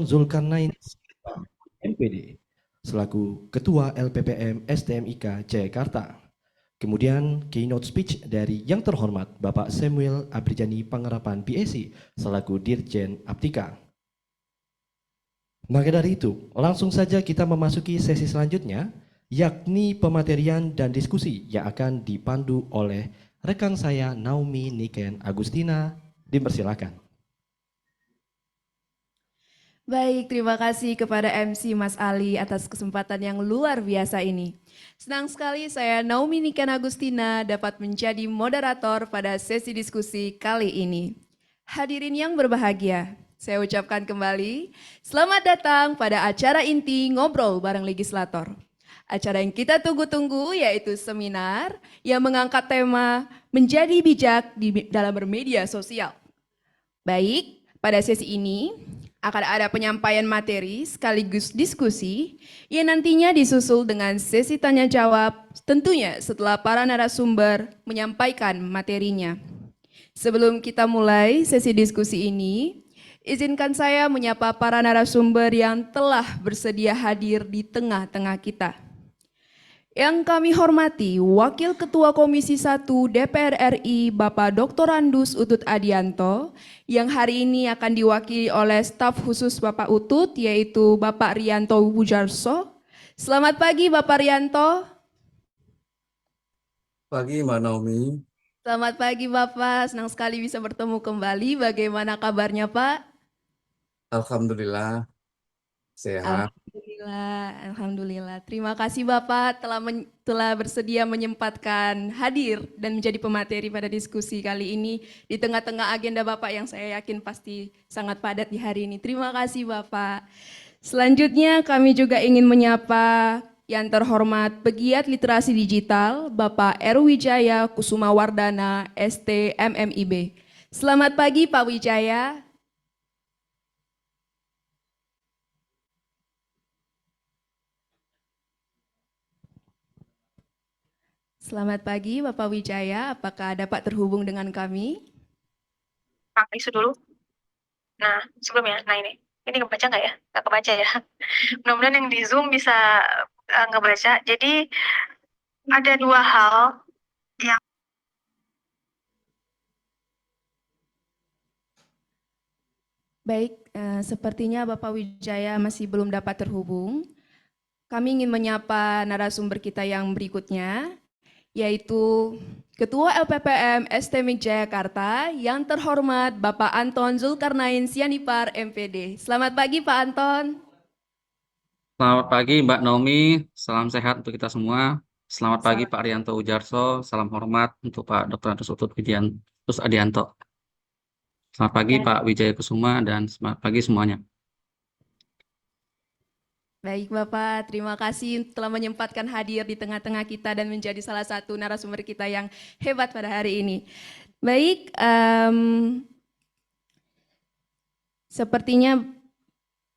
Zulkarnain MPD selaku Ketua LPPM STMIK Jakarta. Kemudian keynote speech dari yang terhormat Bapak Samuel Abrijani Pangerapan BSc selaku Dirjen Aptika. Maka dari itu, langsung saja kita memasuki sesi selanjutnya, yakni pematerian dan diskusi yang akan dipandu oleh rekan saya Naomi Niken Agustina. Dipersilakan. Baik, terima kasih kepada MC Mas Ali atas kesempatan yang luar biasa ini. Senang sekali saya Naomi Niken Agustina dapat menjadi moderator pada sesi diskusi kali ini. Hadirin yang berbahagia, saya ucapkan kembali selamat datang pada acara inti Ngobrol bareng Legislator. Acara yang kita tunggu-tunggu yaitu seminar yang mengangkat tema menjadi bijak dalam bermedia sosial. Baik, pada sesi ini akan ada penyampaian materi sekaligus diskusi yang nantinya disusul dengan sesi tanya jawab tentunya setelah para narasumber menyampaikan materinya. Sebelum kita mulai sesi diskusi ini, izinkan saya menyapa para narasumber yang telah bersedia hadir di tengah-tengah kita. Yang kami hormati Wakil Ketua Komisi 1 DPR RI Bapak Dr. Randus Utut Adianto yang hari ini akan diwakili oleh staf khusus Bapak Utut yaitu Bapak Rianto Wujarso. Selamat pagi Bapak Rianto. Pagi Mbak Naomi. Selamat pagi Bapak, senang sekali bisa bertemu kembali. Bagaimana kabarnya Pak? Alhamdulillah sehat. Alhamdulillah. Terima kasih Bapak telah bersedia menyempatkan hadir dan menjadi pemateri pada diskusi kali ini di tengah-tengah agenda Bapak yang saya yakin pasti sangat padat di hari ini. Terima kasih Bapak. Selanjutnya kami juga ingin menyapa yang terhormat pegiat literasi digital Bapak Erwijaya Kusuma Wardana ST MMIB. Selamat pagi Pak Wijaya. Selamat pagi Bapak Wijaya, apakah dapat terhubung dengan kami? Pak, isu dulu. Nah, sebelumnya, ini ngebaca nggak ya? Nggak kebaca ya? Mudah-mudahan yang di Zoom bisa ngebaca. Jadi ada dua hal yang baik, sepertinya Bapak Wijaya masih belum dapat terhubung. Kami ingin menyapa narasumber kita yang berikutnya, yaitu Ketua LPPM STMIK Jakarta yang terhormat Bapak Anton Zulkarnain Sianipar MPD. Selamat pagi Pak Anton. Selamat pagi Mbak Naomi, salam sehat untuk kita semua. Selamat pagi Pak Rianto Ujarso, salam hormat untuk Pak Dr. Randus Utut Adianto. Selamat pagi Pak Wijaya Kusuma dan selamat pagi semuanya. Baik Bapak, terima kasih telah menyempatkan hadir di tengah-tengah kita dan menjadi salah satu narasumber kita yang hebat pada hari ini. Baik, sepertinya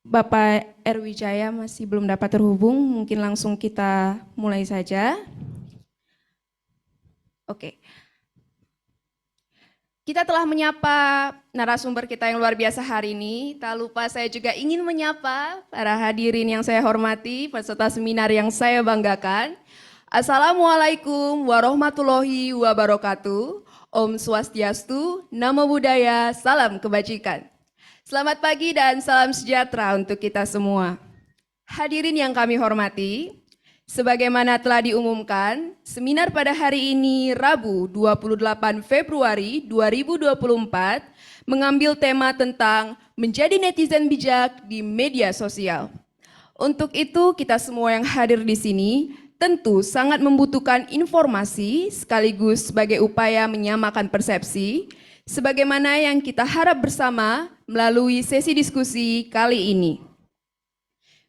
Bapak Erwijaya masih belum dapat terhubung, mungkin langsung kita mulai saja. Oke. Kita telah menyapa narasumber kita yang luar biasa hari ini. Tak lupa saya juga ingin menyapa para hadirin yang saya hormati, peserta seminar yang saya banggakan. Assalamualaikum warahmatullahi wabarakatuh. Om Swastiastu, Namo Buddhaya, salam kebajikan. Selamat pagi dan salam sejahtera untuk kita semua. Hadirin yang kami hormati, sebagaimana telah diumumkan, seminar pada hari ini Rabu 28 Februari 2024 mengambil tema tentang menjadi netizen bijak di media sosial. Untuk itu kita semua yang hadir di sini tentu sangat membutuhkan informasi sekaligus sebagai upaya menyamakan persepsi sebagaimana yang kita harap bersama melalui sesi diskusi kali ini.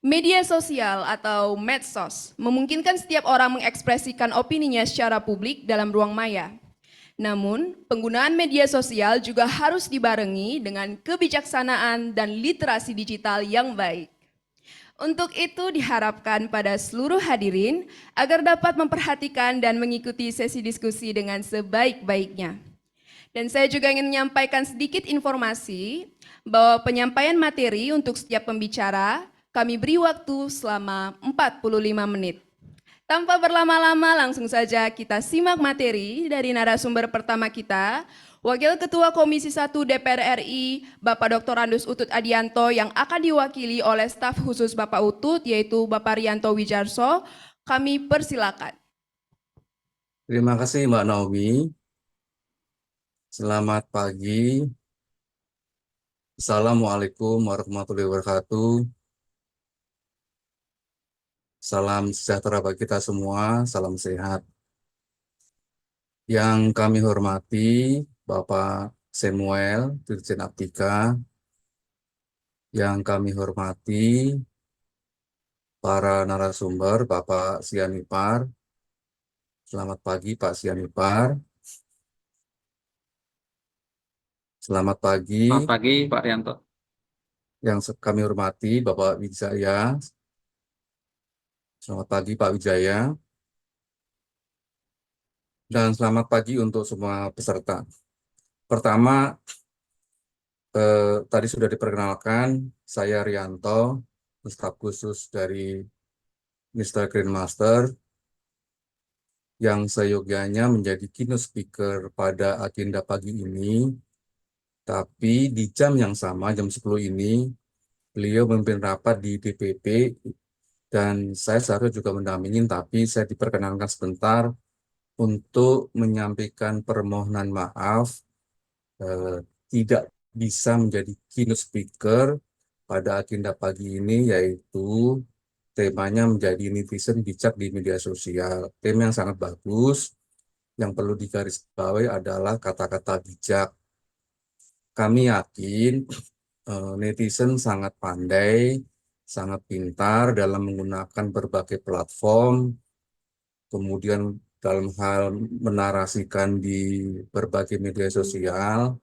Media sosial atau medsos memungkinkan setiap orang mengekspresikan opininya secara publik dalam ruang maya. Namun, penggunaan media sosial juga harus dibarengi dengan kebijaksanaan dan literasi digital yang baik. Untuk itu diharapkan pada seluruh hadirin agar dapat memperhatikan dan mengikuti sesi diskusi dengan sebaik-baiknya. Dan saya juga ingin menyampaikan sedikit informasi bahwa penyampaian materi untuk setiap pembicara kami beri waktu selama 45 menit. Tanpa berlama-lama, langsung saja kita simak materi dari narasumber pertama kita, Wakil Ketua Komisi 1 DPR RI, Bapak Dr. Andus Utut Adianto, yang akan diwakili oleh staf khusus Bapak Utut, yaitu Bapak Rianto Wijarso. Kami persilakan. Terima kasih Mbak Naomi. Selamat pagi. Assalamualaikum warahmatullahi wabarakatuh. Salam sejahtera bagi kita semua, salam sehat. Yang kami hormati Bapak Samuel, Dirjen Aptika. Yang kami hormati para narasumber, Bapak Sianipar. Selamat pagi Pak Sianipar. Selamat pagi Selamat pagi Pak Rianto. yang kami hormati Bapak Wijaya. Selamat pagi Pak Wijaya. Dan selamat pagi untuk semua peserta. Pertama, tadi sudah diperkenalkan, saya Rianto, staf khusus dari Mr. Grandmaster, yang seyogyanya menjadi keynote speaker pada agenda pagi ini. Tapi di jam yang sama, jam 10 ini, beliau memimpin rapat di DPP, dan saya seharusnya juga mendampingi, tapi saya diperkenankan sebentar untuk menyampaikan permohonan maaf tidak bisa menjadi keynote speaker pada agenda pagi ini, yaitu temanya menjadi netizen bijak di media sosial. Tema yang sangat bagus, yang perlu digarisbawahi adalah kata-kata bijak. Kami yakin netizen sangat pandai, sangat pintar dalam menggunakan berbagai platform, kemudian dalam hal menarasikan di berbagai media sosial,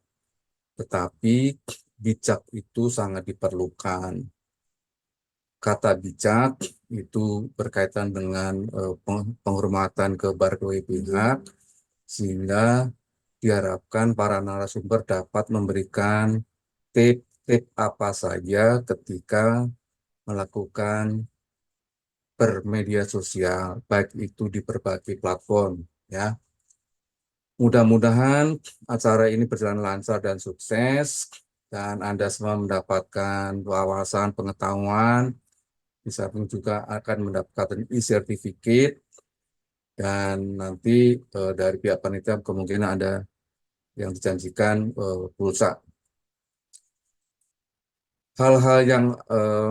tetapi bijak itu sangat diperlukan. Kata bijak itu berkaitan dengan penghormatan ke berbagai pihak, sehingga diharapkan para narasumber dapat memberikan tip-tip apa saja ketika melakukan bermedia sosial, baik itu di berbagai platform, ya. Mudah-mudahan acara ini berjalan lancar dan sukses, dan Anda semua mendapatkan wawasan, pengetahuan, di samping juga akan mendapatkan e-certificate, dan nanti dari pihak panitia kemungkinan ada yang dijanjikan pulsa. Hal-hal yang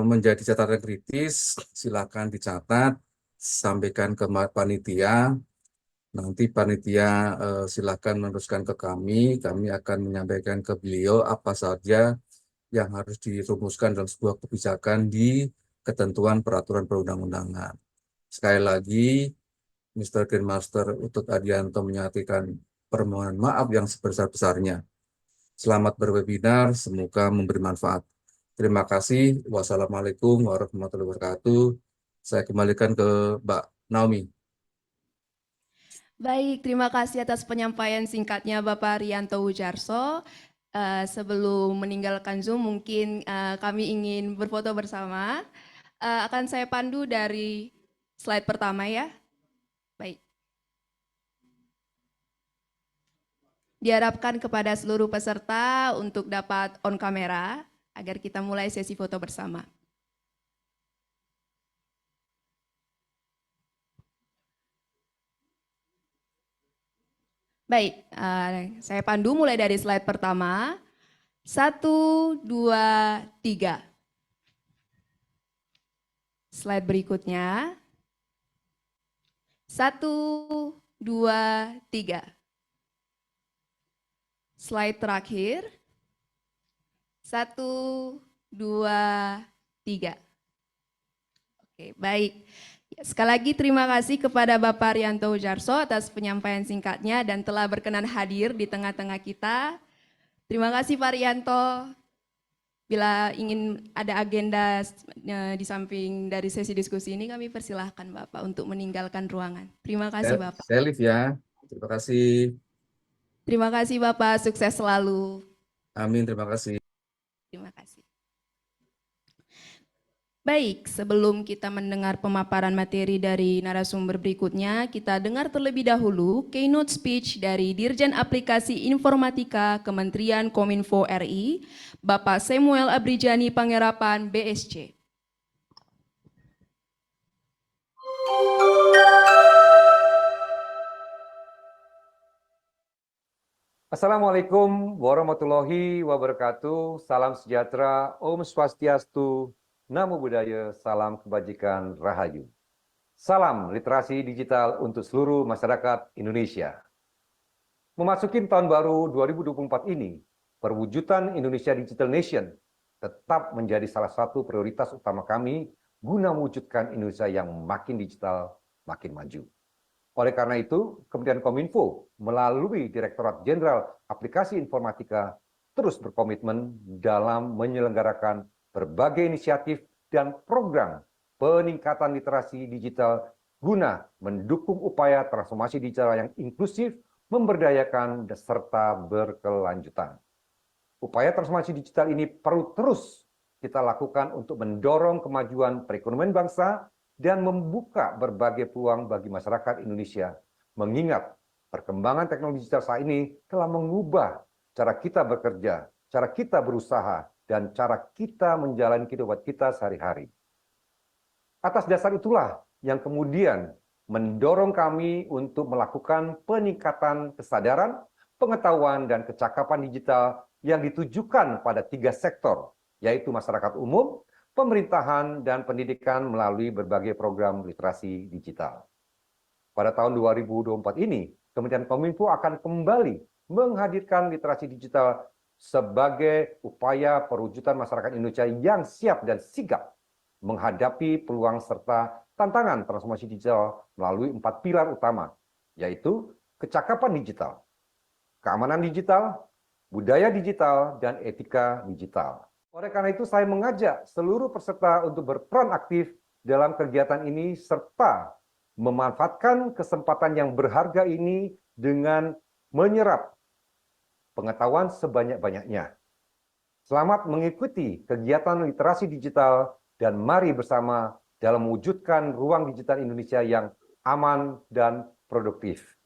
menjadi catatan kritis silakan dicatat, sampaikan ke panitia. Nanti panitia silakan meneruskan ke kami akan menyampaikan ke beliau apa saja yang harus dirumuskan dalam sebuah kebijakan di ketentuan peraturan perundang-undangan. Sekali lagi, Mr. Grandmaster Utut Adianto menyatakan permohonan maaf yang sebesar-besarnya. Selamat berwebinar, semoga memberi manfaat. Terima kasih. Wassalamualaikum warahmatullahi wabarakatuh. Saya kembalikan ke Mbak Naomi. Baik, terima kasih atas penyampaian singkatnya Bapak Rianto Wijarso. Sebelum meninggalkan Zoom, mungkin kami ingin berfoto bersama. Akan saya pandu dari slide pertama ya. Baik. Diharapkan kepada seluruh peserta untuk dapat on kamera agar kita mulai sesi foto bersama. Baik, saya pandu mulai dari slide pertama. 1, 2, 3. Slide berikutnya. 1, 2, 3. Slide terakhir. 1, 2, 3. Oke, baik. Sekali lagi terima kasih kepada Bapak Rianto Wijarso atas penyampaian singkatnya dan telah berkenan hadir di tengah-tengah kita. Terima kasih Pak Rianto. Bila ingin ada agenda di samping dari sesi diskusi ini, kami persilahkan Bapak untuk meninggalkan ruangan. Terima kasih Bapak. Saya live ya. Terima kasih. Terima kasih Bapak, sukses selalu. Amin, terima kasih. Terima kasih. Baik, sebelum kita mendengar pemaparan materi dari narasumber berikutnya, kita dengar terlebih dahulu keynote speech dari Dirjen Aplikasi Informatika Kementerian Kominfo RI, Bapak Samuel Abrijani Pangerapan, BSC. Assalamualaikum warahmatullahi wabarakatuh. Salam sejahtera, Om Swastiastu, Namo Buddhaya, salam kebajikan, Rahayu. Salam literasi digital untuk seluruh masyarakat Indonesia. Memasuki tahun baru 2024 ini, perwujudan Indonesia Digital Nation tetap menjadi salah satu prioritas utama kami guna mewujudkan Indonesia yang makin digital, makin maju. Oleh karena itu, Kementerian Kominfo melalui Direktorat Jenderal Aplikasi Informatika terus berkomitmen dalam menyelenggarakan berbagai inisiatif dan program peningkatan literasi digital guna mendukung upaya transformasi digital yang inklusif, memberdayakan, serta berkelanjutan. Upaya transformasi digital ini perlu terus kita lakukan untuk mendorong kemajuan perekonomian bangsa dan membuka berbagai peluang bagi masyarakat Indonesia. Mengingat perkembangan teknologi digital saat ini telah mengubah cara kita bekerja, cara kita berusaha, dan cara kita menjalani kehidupan kita sehari-hari. Atas dasar itulah yang kemudian mendorong kami untuk melakukan peningkatan kesadaran, pengetahuan, dan kecakapan digital yang ditujukan pada 3 sektor, yaitu masyarakat umum, pemerintahan, dan pendidikan melalui berbagai program literasi digital. Pada tahun 2024 ini, Kementerian Kominfo akan kembali menghadirkan literasi digital sebagai upaya perwujudan masyarakat Indonesia yang siap dan sigap menghadapi peluang serta tantangan transformasi digital melalui 4 pilar utama, yaitu kecakapan digital, keamanan digital, budaya digital, dan etika digital. Oleh karena itu, saya mengajak seluruh peserta untuk berperan aktif dalam kegiatan ini serta memanfaatkan kesempatan yang berharga ini dengan menyerap pengetahuan sebanyak-banyaknya. Selamat mengikuti kegiatan literasi digital dan mari bersama dalam mewujudkan ruang digital Indonesia yang aman dan produktif.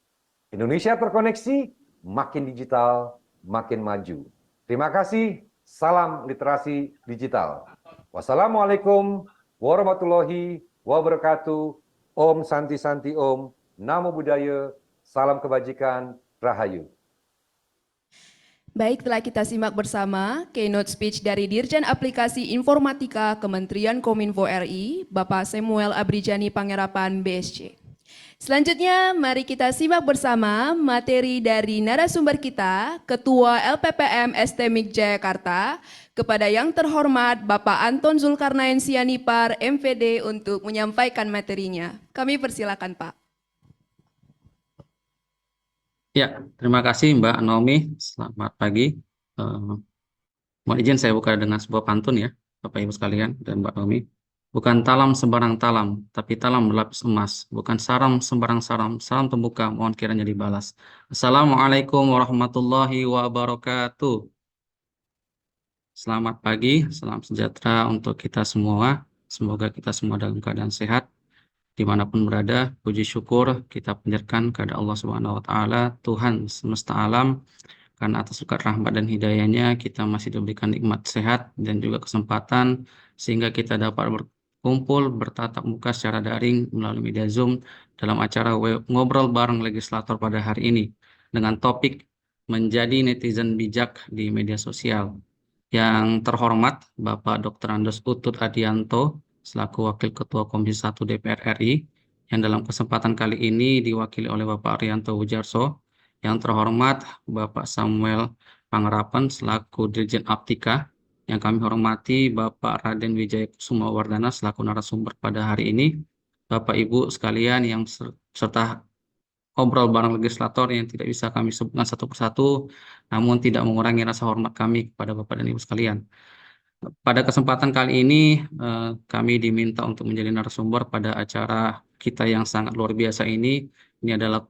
Indonesia terkoneksi, makin digital, makin maju. Terima kasih. Salam literasi digital. Wassalamualaikum warahmatullahi wabarakatuh. Om Santi Santi Om. Namo Buddhaya. Salam kebajikan. Rahayu. Baik, telah kita simak bersama keynote speech dari Dirjen Aplikasi Informatika Kementerian Kominfo RI, Bapak Samuel Abrijani Pangerapan, BSC. Selanjutnya, mari kita simak bersama materi dari narasumber kita, Ketua LPPM STMIK Jayakarta, kepada yang terhormat Bapak Anton Zulkarnain Sianipar, MVD, untuk menyampaikan materinya. Kami persilakan, Pak. Ya, terima kasih Mbak Naomi. Selamat pagi. Mohon izin saya buka dengan sebuah pantun ya, Bapak Ibu sekalian dan Mbak Naomi. Bukan talam sembarang talam, tapi talam berlapis emas. Bukan saram sembarang saram, salam terbuka, mohon kiranya dibalas. Assalamualaikum warahmatullahi wabarakatuh. Selamat pagi, salam sejahtera untuk kita semua. Semoga kita semua dalam keadaan sehat. Dimanapun berada, puji syukur kita panjatkan kepada Allah Subhanahu Wa Taala, Tuhan semesta alam, karena atas berkat rahmat dan hidayahnya kita masih diberikan nikmat sehat dan juga kesempatan sehingga kita dapat berkumpul bertatap muka secara daring melalui media Zoom dalam acara ngobrol bareng legislator pada hari ini dengan topik menjadi netizen bijak di media sosial. Yang terhormat Bapak Dr. Andes Utut Adianto selaku Wakil Ketua Komisi 1 DPR RI yang dalam kesempatan kali ini diwakili oleh Bapak Arianto Ujarso. Yang terhormat Bapak Samuel Pangerapan selaku Dirjen Aptika. Yang kami hormati Bapak Raden Wijaya Kusuma Wardana selaku narasumber pada hari ini. Bapak Ibu sekalian yang serta ngobrol bareng legislator yang tidak bisa kami sebutkan satu persatu, namun tidak mengurangi rasa hormat kami kepada Bapak dan Ibu sekalian. Pada kesempatan kali ini, kami diminta untuk menjadi narasumber pada acara kita yang sangat luar biasa ini. Ini adalah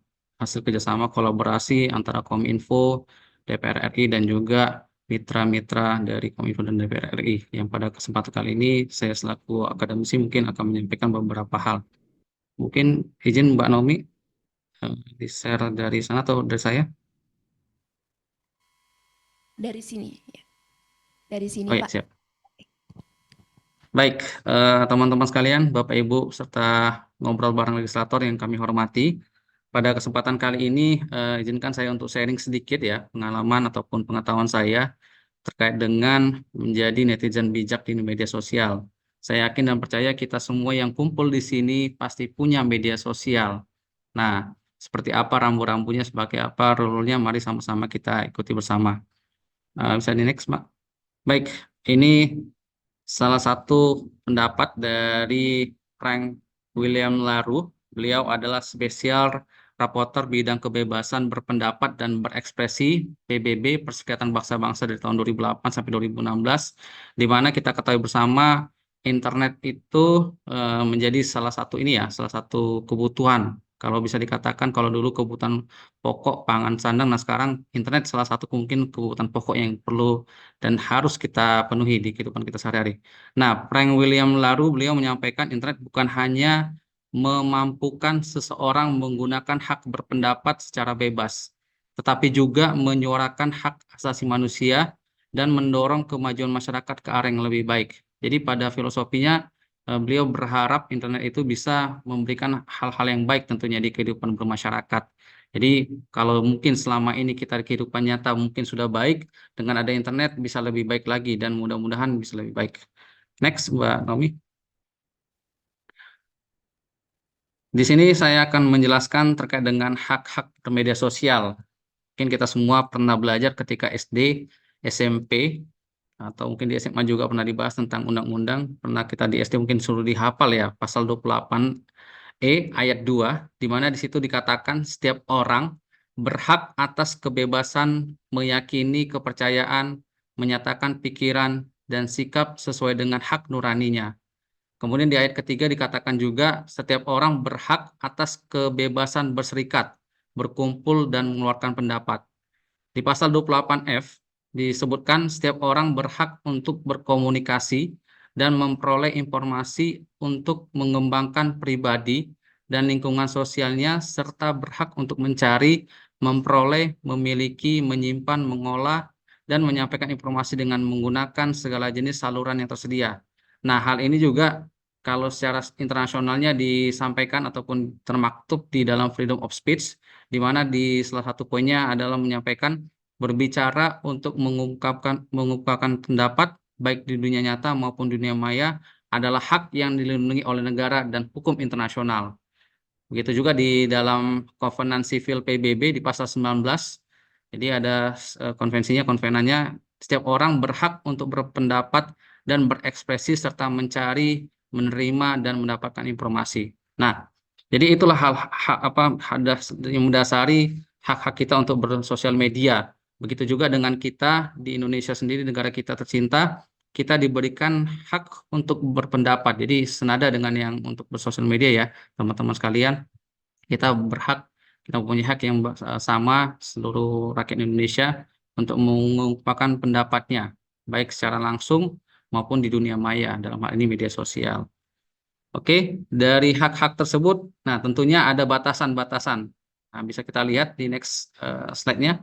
hasil kerjasama kolaborasi antara Kominfo, DPR RI, dan juga mitra-mitra dari Kominfo dan DPR RI. Yang pada kesempatan kali ini saya selaku akademisi mungkin akan menyampaikan beberapa hal. Mungkin izin Mbak Naomi di-share dari sana atau dari saya? Dari sini, ya. Dari sini, Oh iya, Pak. siap. Baik, teman-teman sekalian, Bapak Ibu, serta ngobrol bareng legislator yang kami hormati. Pada kesempatan kali ini, izinkan saya untuk sharing sedikit ya, pengalaman ataupun pengetahuan saya terkait dengan menjadi netizen bijak di media sosial. Saya yakin dan percaya kita semua yang kumpul di sini pasti punya media sosial. Nah, seperti apa rambu-rambunya, sebagai apa rule-nya, mari sama-sama kita ikuti bersama. Bisa di next, Mbak. Baik, ini salah satu pendapat dari Frank William LaRue. Beliau adalah spesial rapporteur bidang kebebasan berpendapat dan berekspresi PBB Perserikatan Bangsa-Bangsa dari tahun 2008 sampai 2016, di mana kita ketahui bersama internet itu menjadi salah satu salah satu kebutuhan. Kalau bisa dikatakan kalau dulu kebutuhan pokok pangan sandang, nah sekarang internet salah satu mungkin kebutuhan pokok yang perlu dan harus kita penuhi di kehidupan kita sehari-hari. Nah, Frank William LaRue beliau menyampaikan internet bukan hanya memampukan seseorang menggunakan hak berpendapat secara bebas, tetapi juga menyuarakan hak asasi manusia dan mendorong kemajuan masyarakat ke arah yang lebih baik. Jadi pada filosofinya beliau berharap internet itu bisa memberikan hal-hal yang baik tentunya di kehidupan bermasyarakat. Jadi kalau mungkin selama ini kita di kehidupan nyata mungkin sudah baik, dengan ada internet bisa lebih baik lagi dan mudah-mudahan bisa lebih baik. Next, Mbak Naomi. Di sini saya akan menjelaskan terkait dengan hak-hak bermedia sosial. Mungkin kita semua pernah belajar ketika SD, SMP, atau mungkin di SMA juga pernah dibahas tentang undang-undang. Pernah kita di SD mungkin suruh dihafal ya, pasal 28E ayat 2, di mana di situ dikatakan setiap orang berhak atas kebebasan meyakini kepercayaan, menyatakan pikiran, dan sikap sesuai dengan hak nuraninya. Kemudian di ayat ketiga dikatakan juga setiap orang berhak atas kebebasan berserikat, berkumpul, dan mengeluarkan pendapat. Di pasal 28F disebutkan setiap orang berhak untuk berkomunikasi dan memperoleh informasi untuk mengembangkan pribadi dan lingkungan sosialnya, serta berhak untuk mencari, memperoleh, memiliki, menyimpan, mengolah, dan menyampaikan informasi dengan menggunakan segala jenis saluran yang tersedia. Nah, hal ini juga kalau secara internasionalnya disampaikan ataupun termaktub di dalam freedom of speech, di mana di salah satu poinnya adalah menyampaikan berbicara untuk mengungkapkan pendapat baik di dunia nyata maupun dunia maya adalah hak yang dilindungi oleh negara dan hukum internasional. Begitu juga di dalam Kovenan Sivil PBB di pasal 19. Jadi ada konvenannya, setiap orang berhak untuk berpendapat dan berekspresi serta mencari, menerima, dan mendapatkan informasi. Nah, jadi itulah yang mendasari hak-hak kita untuk bersosial media. Begitu juga dengan kita di Indonesia sendiri, negara kita tercinta, kita diberikan hak untuk berpendapat. Jadi senada dengan yang untuk bersosial media ya, teman-teman sekalian, kita mempunyai hak yang sama seluruh rakyat Indonesia untuk mengungkapkan pendapatnya, baik secara langsung maupun di dunia maya, dalam hal ini media sosial. Oke, dari hak-hak tersebut, nah tentunya ada batasan-batasan. Nah, bisa kita lihat di next slide-nya.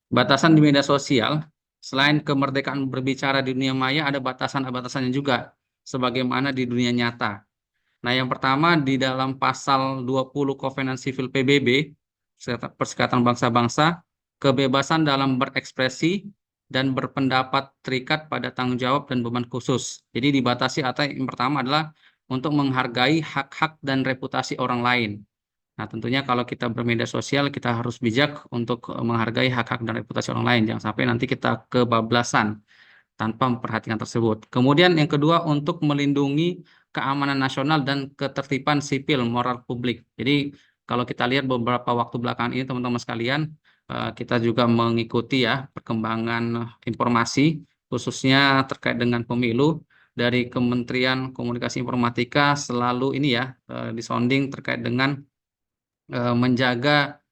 Batasan di media sosial, selain kemerdekaan berbicara di dunia maya, ada batasan-batasannya juga, sebagaimana di dunia nyata. Nah, yang pertama di dalam pasal 20 Kovenan Sivil PBB, Perserikatan Bangsa-Bangsa, kebebasan dalam berekspresi dan berpendapat terikat pada tanggung jawab dan beban khusus. Jadi dibatasi atau yang pertama adalah untuk menghargai hak-hak dan reputasi orang lain. Nah, tentunya kalau kita bermedia sosial, kita harus bijak untuk menghargai hak-hak dan reputasi orang lain. Jangan sampai nanti kita kebablasan tanpa memperhatikan tersebut. Kemudian yang kedua, untuk melindungi keamanan nasional dan ketertiban sipil moral publik. Jadi kalau kita lihat beberapa waktu belakangan ini teman-teman sekalian, kita juga mengikuti ya perkembangan informasi khususnya terkait dengan pemilu dari Kementerian Komunikasi Informatika selalu ini ya disonding terkait dengan menjaga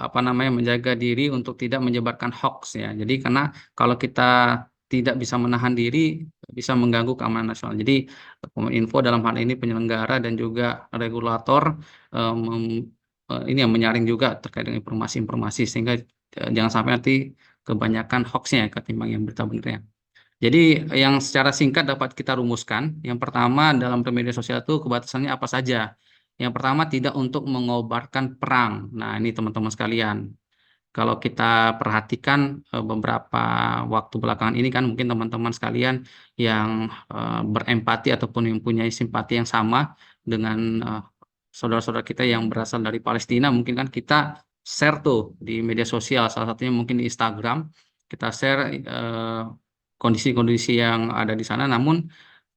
apa namanya, menjaga diri untuk tidak menyebarkan hoax ya. Jadi karena kalau kita tidak bisa menahan diri bisa mengganggu keamanan nasional. Jadi Kominfo dalam hal ini penyelenggara dan juga regulator ini yang menyaring juga terkait dengan informasi-informasi sehingga jangan sampai nanti kebanyakan hoaxnya ketimbang yang berita benernya. Jadi yang secara singkat dapat kita rumuskan, yang pertama dalam bermedia sosial itu kebatasannya apa saja. Yang pertama tidak untuk mengobarkan perang. Nah ini teman-teman sekalian, kalau kita perhatikan beberapa waktu belakangan ini kan mungkin teman-teman sekalian yang berempati ataupun yang punya simpati yang sama dengan saudara-saudara kita yang berasal dari Palestina, mungkin kan kita share tuh di media sosial, salah satunya mungkin di Instagram, kita share kondisi-kondisi yang ada di sana, namun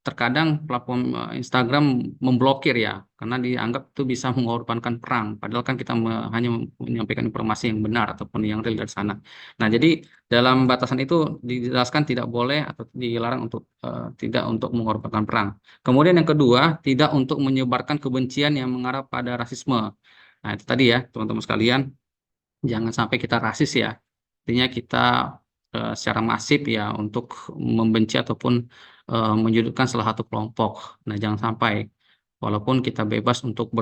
terkadang platform Instagram memblokir ya, karena dianggap itu bisa mengorbankan perang. Padahal kan kita hanya menyampaikan informasi yang benar ataupun yang real dari sana. Nah, jadi dalam batasan itu dijelaskan tidak boleh atau dilarang untuk tidak untuk mengorbankan perang. Kemudian yang kedua, tidak untuk menyebarkan kebencian yang mengarah pada rasisme. Nah, itu tadi ya, teman-teman sekalian, jangan sampai kita rasis ya. Artinya kita secara masif ya untuk membenci ataupun menyudutkan salah satu kelompok. Nah, jangan sampai walaupun kita bebas untuk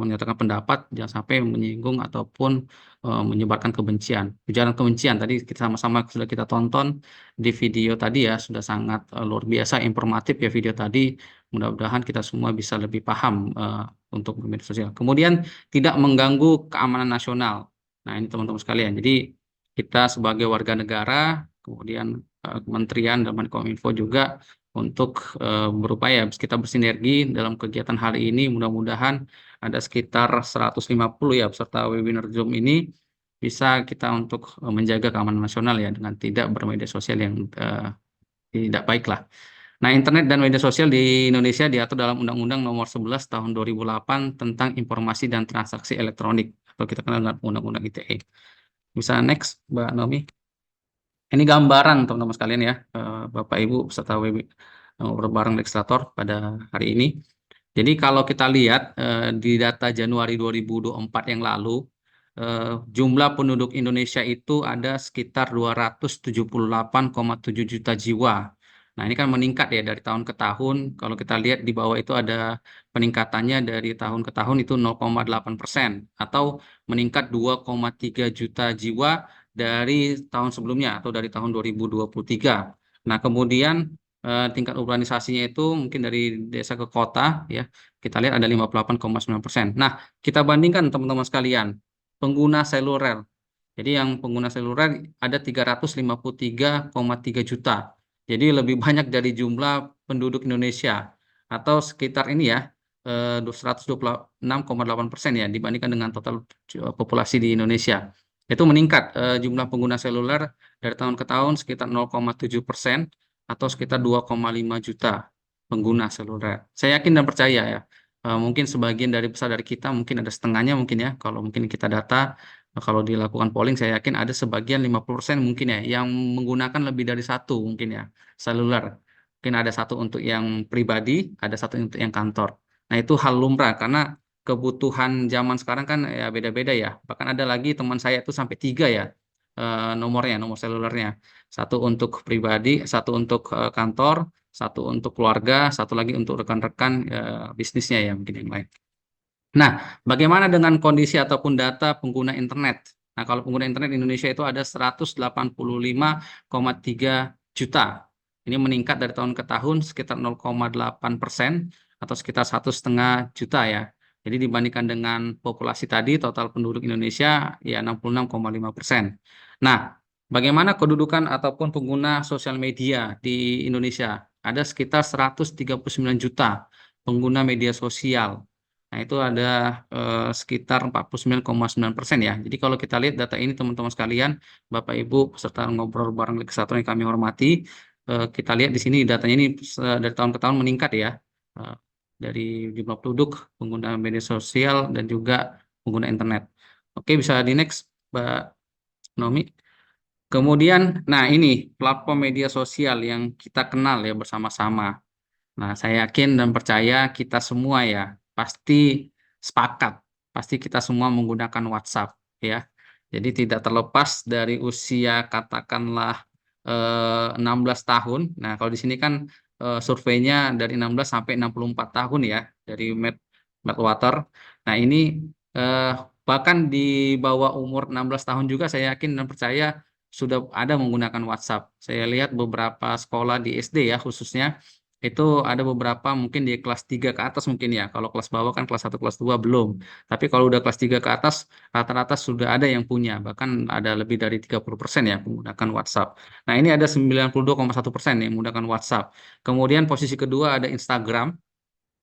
menyatakan pendapat, jangan sampai menyinggung ataupun menyebarkan kebencian. Ujaran kebencian tadi kita sama-sama sudah kita tonton di video tadi ya, sudah sangat luar biasa informatif ya video tadi. Mudah-mudahan kita semua bisa lebih paham untuk media sosial. Kemudian tidak mengganggu keamanan nasional. Nah, ini teman-teman sekalian. Jadi kita sebagai warga negara, kemudian Kementerian dan Kominfo juga untuk berupaya kita bersinergi dalam kegiatan hari ini. Mudah-mudahan ada sekitar 150 ya peserta webinar Zoom ini bisa kita untuk menjaga keamanan nasional ya dengan tidak bermedia sosial yang tidak baik lah. Nah, internet dan media sosial di Indonesia diatur dalam Undang-Undang Nomor 11 Tahun 2008 tentang Informasi dan Transaksi Elektronik atau kita kenal dengan Undang-Undang ITE. Bisa next, Mbak Nomi. Ini gambaran teman-teman sekalian ya, Bapak Ibu peserta webinar bareng legislator pada hari ini. Jadi kalau kita lihat di data Januari 2024 yang lalu, jumlah penduduk Indonesia itu ada sekitar 278,7 juta jiwa. Nah, ini kan meningkat ya dari tahun ke tahun. Kalau kita lihat di bawah itu ada peningkatannya dari tahun ke tahun itu 0,8% atau meningkat 2,3 juta jiwa dari tahun sebelumnya atau dari tahun 2023. Nah, kemudian tingkat urbanisasinya itu mungkin dari desa ke kota ya, kita lihat ada 58,9%. Nah, kita bandingkan teman-teman sekalian, pengguna seluler. Jadi yang pengguna seluler ada 353,3 juta. Jadi lebih banyak dari jumlah penduduk Indonesia atau sekitar ini ya 126,8% ya dibandingkan dengan total populasi di Indonesia. Itu meningkat jumlah pengguna seluler dari tahun ke tahun sekitar 0,7% atau sekitar 2,5 juta pengguna seluler. Saya yakin dan percaya ya, mungkin sebagian besar dari kita mungkin ada setengahnya mungkin ya, kalau mungkin kita data, kalau dilakukan polling saya yakin ada sebagian 50% mungkin ya yang menggunakan lebih dari satu mungkin ya seluler. Mungkin ada satu untuk yang pribadi, ada satu untuk yang kantor. Nah itu hal lumrah karena kebutuhan zaman sekarang kan ya beda-beda ya. Bahkan ada lagi teman saya itu sampai 3 ya nomor selulernya. Satu untuk pribadi, satu untuk kantor, satu untuk keluarga, satu lagi untuk rekan-rekan bisnisnya ya mungkin yang lain. Nah, bagaimana dengan kondisi ataupun data pengguna internet? Nah, kalau pengguna internet di Indonesia itu ada 185,3 juta. Ini meningkat dari tahun ke tahun sekitar 0,8% atau sekitar 1,5 juta ya. Jadi dibandingkan dengan populasi tadi, total penduduk Indonesia ya 66,5%. Nah, bagaimana kedudukan ataupun pengguna sosial media di Indonesia? Ada sekitar 139 juta pengguna media sosial. Nah, itu ada sekitar 49,9% ya. Jadi kalau kita lihat data ini teman-teman sekalian, Bapak Ibu peserta ngobrol bareng legislator yang kami hormati, kita lihat di sini datanya ini dari tahun ke tahun meningkat ya. Dari jumlah penduduk, pengguna media sosial dan juga pengguna internet. Oke, bisa di next, Mbak Nomi. Kemudian, nah ini platform media sosial yang kita kenal ya bersama-sama. Nah, saya yakin dan percaya kita semua ya pasti sepakat pasti kita semua menggunakan WhatsApp ya. Jadi tidak terlepas dari usia katakanlah 16 tahun. Nah, kalau di sini kan surveinya dari 16 sampai 64 tahun ya dari Medwater. Nah, ini eh, bahkan di bawah umur 16 tahun juga saya yakin dan percaya sudah ada menggunakan WhatsApp. Saya lihat beberapa sekolah di SD ya khususnya itu ada beberapa mungkin di kelas 3 ke atas mungkin ya. Kalau kelas bawah kan kelas 1 kelas 2 belum. Tapi kalau udah kelas 3 ke atas rata-rata sudah ada yang punya. Bahkan ada lebih dari 30% ya menggunakan WhatsApp. Nah, ini ada 92,1% yang menggunakan WhatsApp. Kemudian posisi kedua ada Instagram.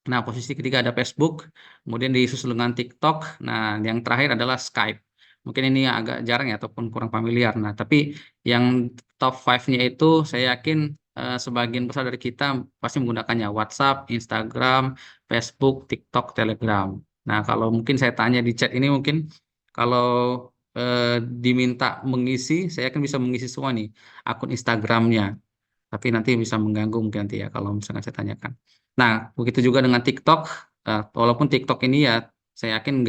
Nah, posisi ketiga ada Facebook, kemudian disusul dengan TikTok. Nah, yang terakhir adalah Skype. Mungkin ini agak jarang ya ataupun kurang familiar. Nah, tapi yang top 5-nya itu saya yakin sebagian besar dari kita pasti menggunakannya WhatsApp, Instagram, Facebook, TikTok, Telegram. Nah, kalau mungkin saya tanya di chat ini mungkin kalau diminta mengisi, saya yakin bisa mengisi semua nih akun Instagramnya. Tapi nanti bisa mengganggu mungkin nanti ya kalau misalnya saya tanyakan. Nah, begitu juga dengan TikTok. Walaupun TikTok ini ya saya yakin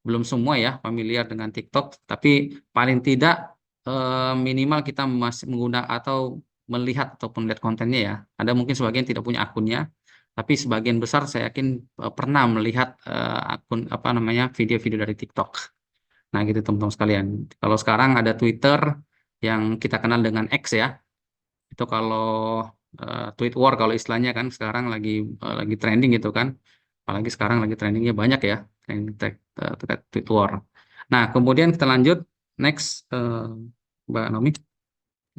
belum semua ya familiar dengan TikTok, tapi paling tidak minimal kita masih menggunakan atau melihat ataupun lihat kontennya ya. Ada mungkin sebagian tidak punya akunnya, tapi sebagian besar saya yakin pernah melihat akun apa namanya video-video dari TikTok. Nah, gitu teman-teman sekalian. Kalau sekarang ada Twitter yang kita kenal dengan X ya. Itu kalau tweet war kalau istilahnya kan sekarang lagi trending gitu kan. Apalagi sekarang lagi trendingnya banyak ya, trending terkait tweet war. Nah, kemudian kita lanjut next Mbak Nomi.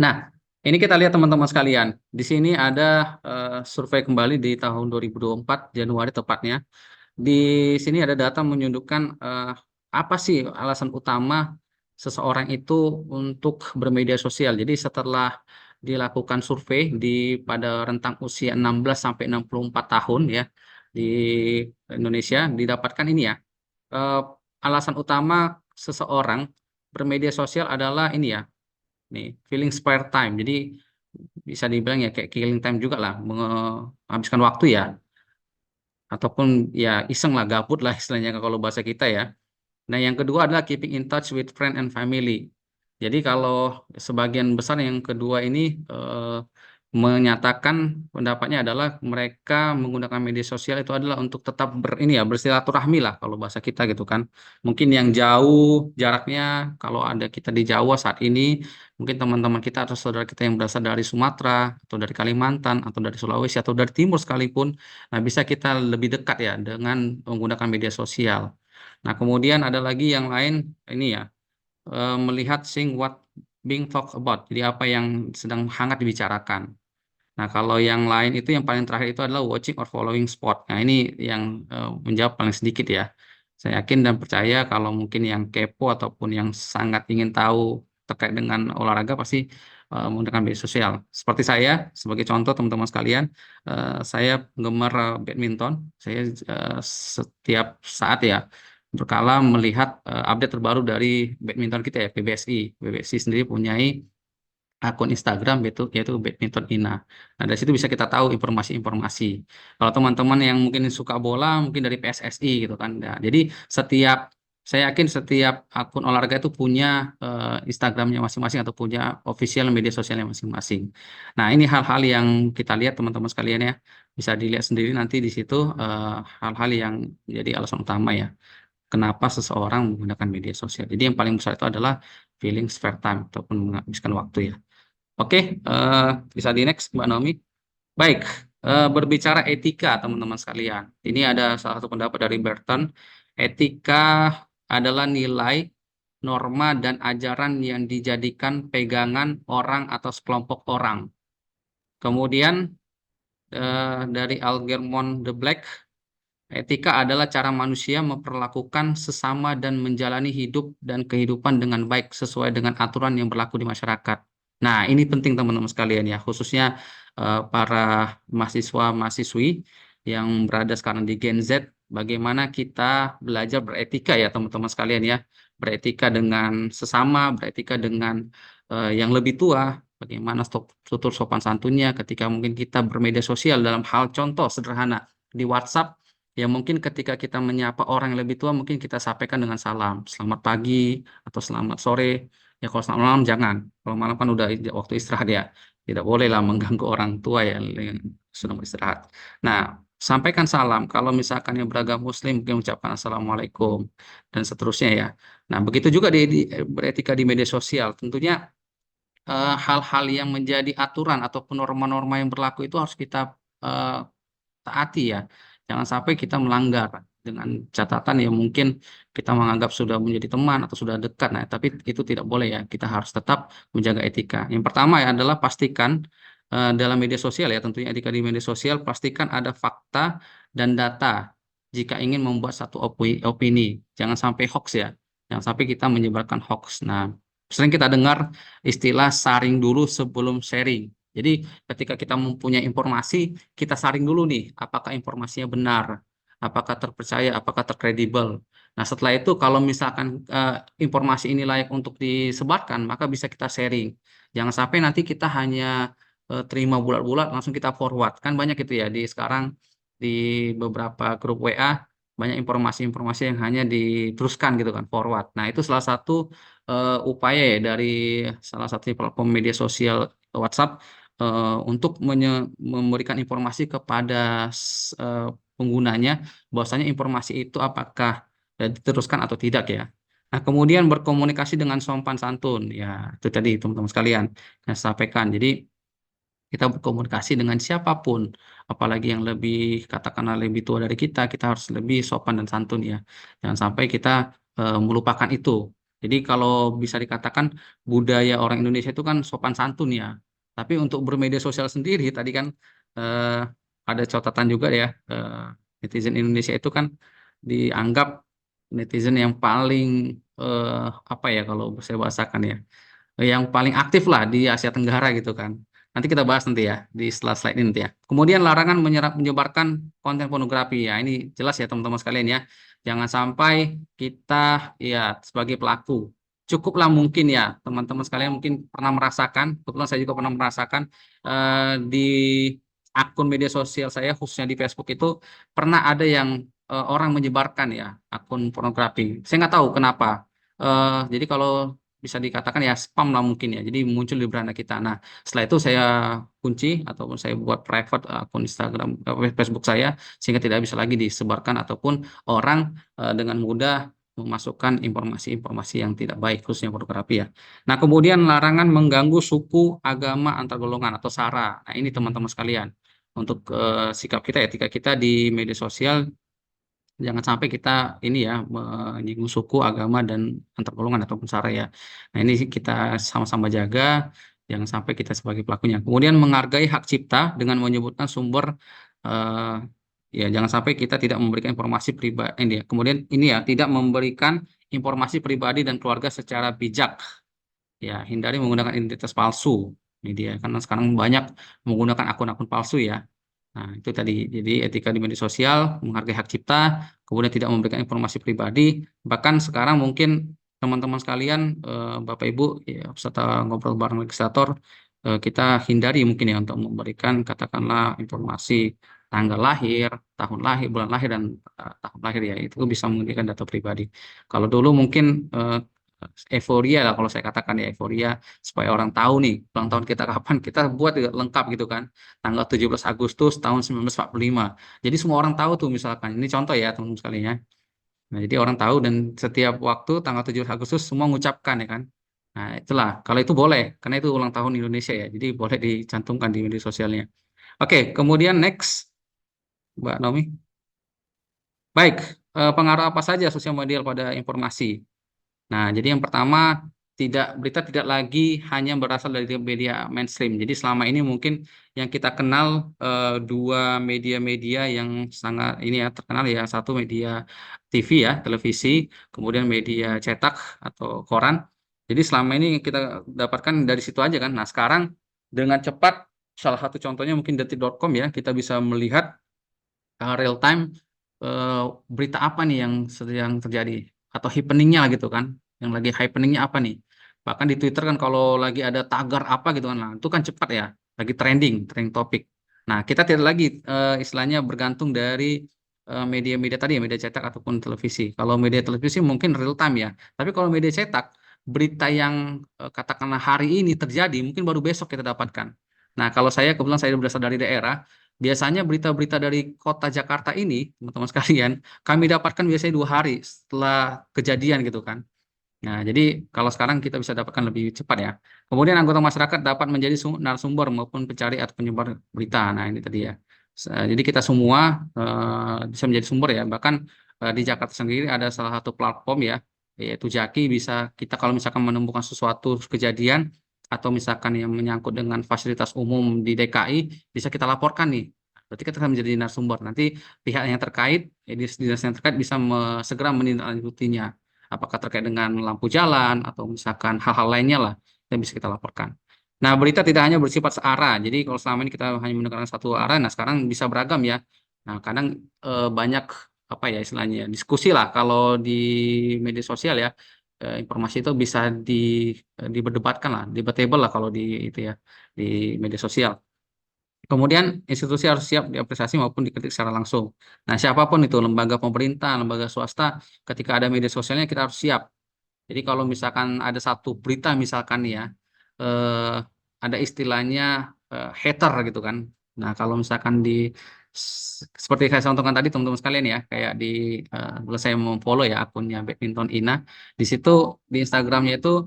Nah, ini kita lihat teman-teman sekalian. Di sini ada survei kembali di tahun 2024 Januari tepatnya. Di sini ada data menunjukkan apa sih alasan utama seseorang itu untuk bermedia sosial. Jadi setelah dilakukan survei pada rentang usia 16 sampai 64 tahun ya di Indonesia didapatkan ini ya. eh, Alasan utama seseorang bermedia sosial adalah ini ya. Nih, feeling spare time. Jadi bisa dibilang ya kayak killing time juga lah, menghabiskan waktu ya ataupun ya iseng lah, gabut lah istilahnya kalau bahasa kita ya. Nah, yang kedua adalah keeping in touch with friend and family. Jadi kalau sebagian besar yang kedua ini menyatakan pendapatnya adalah mereka menggunakan media sosial itu adalah untuk tetap ini ya bersilaturahmi lah kalau bahasa kita gitu kan. Mungkin yang jauh jaraknya kalau ada kita di Jawa saat ini, mungkin teman-teman kita atau saudara kita yang berasal dari Sumatera atau dari Kalimantan atau dari Sulawesi atau dari timur sekalipun, nah bisa kita lebih dekat ya dengan menggunakan media sosial. Nah, kemudian ada lagi yang lain ini ya, melihat seeing what being talked about. Jadi apa yang sedang hangat dibicarakan. Nah, kalau yang lain itu yang paling terakhir itu adalah watching or following sport. Nah, ini yang menjawab paling sedikit ya. Saya yakin dan percaya kalau mungkin yang kepo ataupun yang sangat ingin tahu terkait dengan olahraga pasti menggunakan media sosial. Seperti saya, sebagai contoh teman-teman sekalian, saya penggemar badminton. Saya setiap saat ya berkala melihat update terbaru dari badminton kita ya, PBSI. PBSI sendiri punya akun Instagram yaitu Badminton Ina. Nah, dari situ bisa kita tahu informasi-informasi. Kalau teman-teman yang mungkin suka bola, mungkin dari PSSI gitu kan. Nah, jadi saya yakin setiap akun olahraga itu punya Instagramnya masing-masing atau punya official media sosialnya masing-masing. Nah, ini hal-hal yang kita lihat teman-teman sekalian ya. Bisa dilihat sendiri nanti di situ hal-hal yang menjadi alasan utama ya kenapa seseorang menggunakan media sosial. Jadi yang paling besar itu adalah feeling spare time ataupun menghabiskan waktu ya. Oke, bisa di next Mbak Naomi. Baik, berbicara etika teman-teman sekalian. Ini ada salah satu pendapat dari Burton. Etika adalah nilai, norma, dan ajaran yang dijadikan pegangan orang atau sekelompok orang. Kemudian dari Algernon the Black, etika adalah cara manusia memperlakukan sesama dan menjalani hidup dan kehidupan dengan baik sesuai dengan aturan yang berlaku di masyarakat. Nah, ini penting teman-teman sekalian ya, khususnya para mahasiswa-mahasiswi yang berada sekarang di Gen Z, bagaimana kita belajar beretika ya teman-teman sekalian ya, beretika dengan sesama, beretika dengan yang lebih tua, bagaimana tutur sopan santunnya ketika mungkin kita bermedia sosial dalam hal contoh sederhana di WhatsApp ya mungkin ketika kita menyapa orang yang lebih tua mungkin kita sampaikan dengan salam, selamat pagi atau selamat sore. Ya kalau selamat malam jangan. Kalau malam kan udah waktu istirahat ya. Tidak boleh lah mengganggu orang tua ya yang sudah beristirahat. Nah, sampaikan salam. Kalau misalkan yang beragama Muslim mungkin ucapkan Assalamualaikum dan seterusnya ya. Nah, begitu juga beretika di media sosial. Tentunya hal-hal yang menjadi aturan ataupun norma-norma yang berlaku itu harus kita eh, taati ya. Jangan sampai kita melanggar dengan catatan yang mungkin kita menganggap sudah menjadi teman atau sudah dekat. Nah, tapi itu tidak boleh ya. Kita harus tetap menjaga etika. Yang pertama ya adalah pastikan dalam media sosial ya, tentunya etika di media sosial, pastikan ada fakta dan data jika ingin membuat satu opini. Jangan sampai hoax ya. Jangan sampai kita menyebarkan hoax. Nah, sering kita dengar istilah saring dulu sebelum sharing. Jadi ketika kita mempunyai informasi, kita saring dulu nih, apakah informasinya benar, apakah terpercaya, apakah terkredibel. Nah, setelah itu kalau misalkan informasi ini layak untuk disebarkan, maka bisa kita sharing. Jangan sampai nanti kita hanya terima bulat-bulat langsung kita forward. Kan banyak itu ya di sekarang di beberapa grup WA banyak informasi-informasi yang hanya diteruskan gitu kan forward. Nah, itu salah satu upaya ya dari salah satu platform media sosial WhatsApp untuk memberikan informasi kepada penggunanya bahwasanya informasi itu apakah diteruskan atau tidak ya. Nah, kemudian berkomunikasi dengan sopan santun ya itu tadi teman-teman sekalian yang saya sampaikan. Jadi kita berkomunikasi dengan siapapun, apalagi yang lebih katakanlah lebih tua dari kita harus lebih sopan dan santun ya. Jangan sampai kita melupakan itu. Jadi kalau bisa dikatakan budaya orang Indonesia itu kan sopan santun ya. Tapi untuk bermedia sosial sendiri tadi kan eh, ada catatan juga ya, netizen Indonesia itu kan dianggap netizen yang paling apa ya kalau saya bahasakan ya, yang paling aktif lah di Asia Tenggara gitu kan. Nanti kita bahas nanti ya di slide ini nanti ya. Kemudian larangan menyebarkan konten pornografi ya. Ini jelas ya teman-teman sekalian ya. Jangan sampai kita ya sebagai pelaku. Cukuplah mungkin ya teman-teman sekalian mungkin pernah merasakan, kebetulan saya juga pernah merasakan di akun media sosial saya khususnya di Facebook itu pernah ada yang orang menyebarkan ya akun pornografi. Saya nggak tahu kenapa. Jadi kalau bisa dikatakan ya spam lah mungkin ya. Jadi muncul di beranda kita. Nah, setelah itu saya kunci ataupun saya buat private akun Instagram, Facebook saya sehingga tidak bisa lagi disebarkan ataupun orang dengan mudah memasukkan informasi-informasi yang tidak baik khususnya pornografi ya. Nah, kemudian larangan mengganggu suku, agama, antar golongan atau SARA. Nah, ini teman-teman sekalian untuk sikap kita, etika kita di media sosial. Jangan sampai kita ini ya menyinggung suku, agama dan antar golongan ataupun sara ya. Nah, ini kita sama-sama jaga, jangan sampai kita sebagai pelakunya. Kemudian menghargai hak cipta dengan menyebutkan sumber eh, ya jangan sampai kita tidak memberikan informasi pribadi ini ya. Kemudian ini ya tidak memberikan informasi pribadi dan keluarga secara bijak. Ya, hindari menggunakan identitas palsu. Ini dia karena sekarang banyak menggunakan akun-akun palsu ya. Nah, itu tadi. Jadi etika di media sosial, menghargai hak cipta, kemudian tidak memberikan informasi pribadi. Bahkan sekarang mungkin teman-teman sekalian, Bapak Ibu, ya, peserta ngobrol bareng legislator, kita hindari mungkin ya untuk memberikan katakanlah informasi tanggal lahir, tahun lahir, bulan lahir dan tahun lahir ya. Itu bisa memberikan data pribadi. Kalau dulu mungkin euforia lah kalau saya katakan ya euforia supaya orang tahu nih ulang tahun kita kapan kita buat juga lengkap gitu kan tanggal 17 Agustus tahun 1945 jadi semua orang tahu tuh misalkan ini contoh ya teman-teman sekalian ya nah jadi orang tahu dan setiap waktu tanggal 17 Agustus semua mengucapkan ya kan nah itulah kalau itu boleh karena itu ulang tahun Indonesia ya jadi boleh dicantumkan di media sosialnya oke kemudian next Mbak Naomi baik pengaruh apa saja sosial media pada informasi. Nah, jadi yang pertama, berita tidak lagi hanya berasal dari media mainstream. Jadi selama ini mungkin yang kita kenal dua media-media yang sangat ini ya terkenal ya, satu media TV ya, televisi, kemudian media cetak atau koran. Jadi selama ini kita dapatkan dari situ aja kan. Nah, sekarang dengan cepat, salah satu contohnya mungkin detik.com ya, kita bisa melihat real time eh, berita apa nih yang sedang terjadi atau happeningnya lah gitu kan yang lagi happeningnya apa nih bahkan di Twitter kan kalau lagi ada tagar apa gitu kan lah itu kan cepat ya lagi trending topik nah kita tidak lagi istilahnya bergantung dari media-media tadi ya, media cetak ataupun televisi. Kalau media televisi mungkin real time ya. Tapi kalau media cetak, berita yang katakanlah hari ini terjadi, mungkin baru besok kita dapatkan. Nah, kalau saya kebetulan saya berasal dari daerah, biasanya berita-berita dari kota Jakarta ini, teman-teman sekalian, kami dapatkan biasanya 2 hari setelah kejadian gitu kan. Nah, jadi kalau sekarang kita bisa dapatkan lebih cepat ya. Kemudian anggota masyarakat dapat menjadi narasumber maupun pencari atau penyebar berita. Nah, ini tadi ya. Jadi kita semua bisa menjadi sumber ya. Bahkan di Jakarta sendiri ada salah satu platform ya, yaitu Jaki. Bisa kita kalau misalkan menemukan sesuatu kejadian atau misalkan yang menyangkut dengan fasilitas umum di DKI, bisa kita laporkan nih. Berarti kita akan menjadi narasumber. Nanti pihak yang terkait, dinas yang terkait bisa segera menindaklanjutinya apakah terkait dengan lampu jalan atau misalkan hal-hal lainnya lah yang bisa kita laporkan. Nah, berita tidak hanya bersifat searah. Jadi kalau selama ini kita hanya mendengarkan satu arah, nah sekarang bisa beragam ya. Nah, kadang banyak apa ya istilahnya diskusi lah kalau di media sosial ya. Informasi itu bisa diberdebatkan lah, debatable lah kalau di itu ya di media sosial. Kemudian institusi harus siap diapresiasi maupun dikritik secara langsung. Nah, siapapun itu, lembaga pemerintah, lembaga swasta, ketika ada media sosialnya kita harus siap. Jadi kalau misalkan ada satu berita misalkan ya, ada istilahnya hater gitu kan. Nah, kalau misalkan seperti saya contohkan tadi teman-teman sekalian ya, kayak kalau saya memfollow ya akunnya Badminton Ina, di situ di Instagramnya itu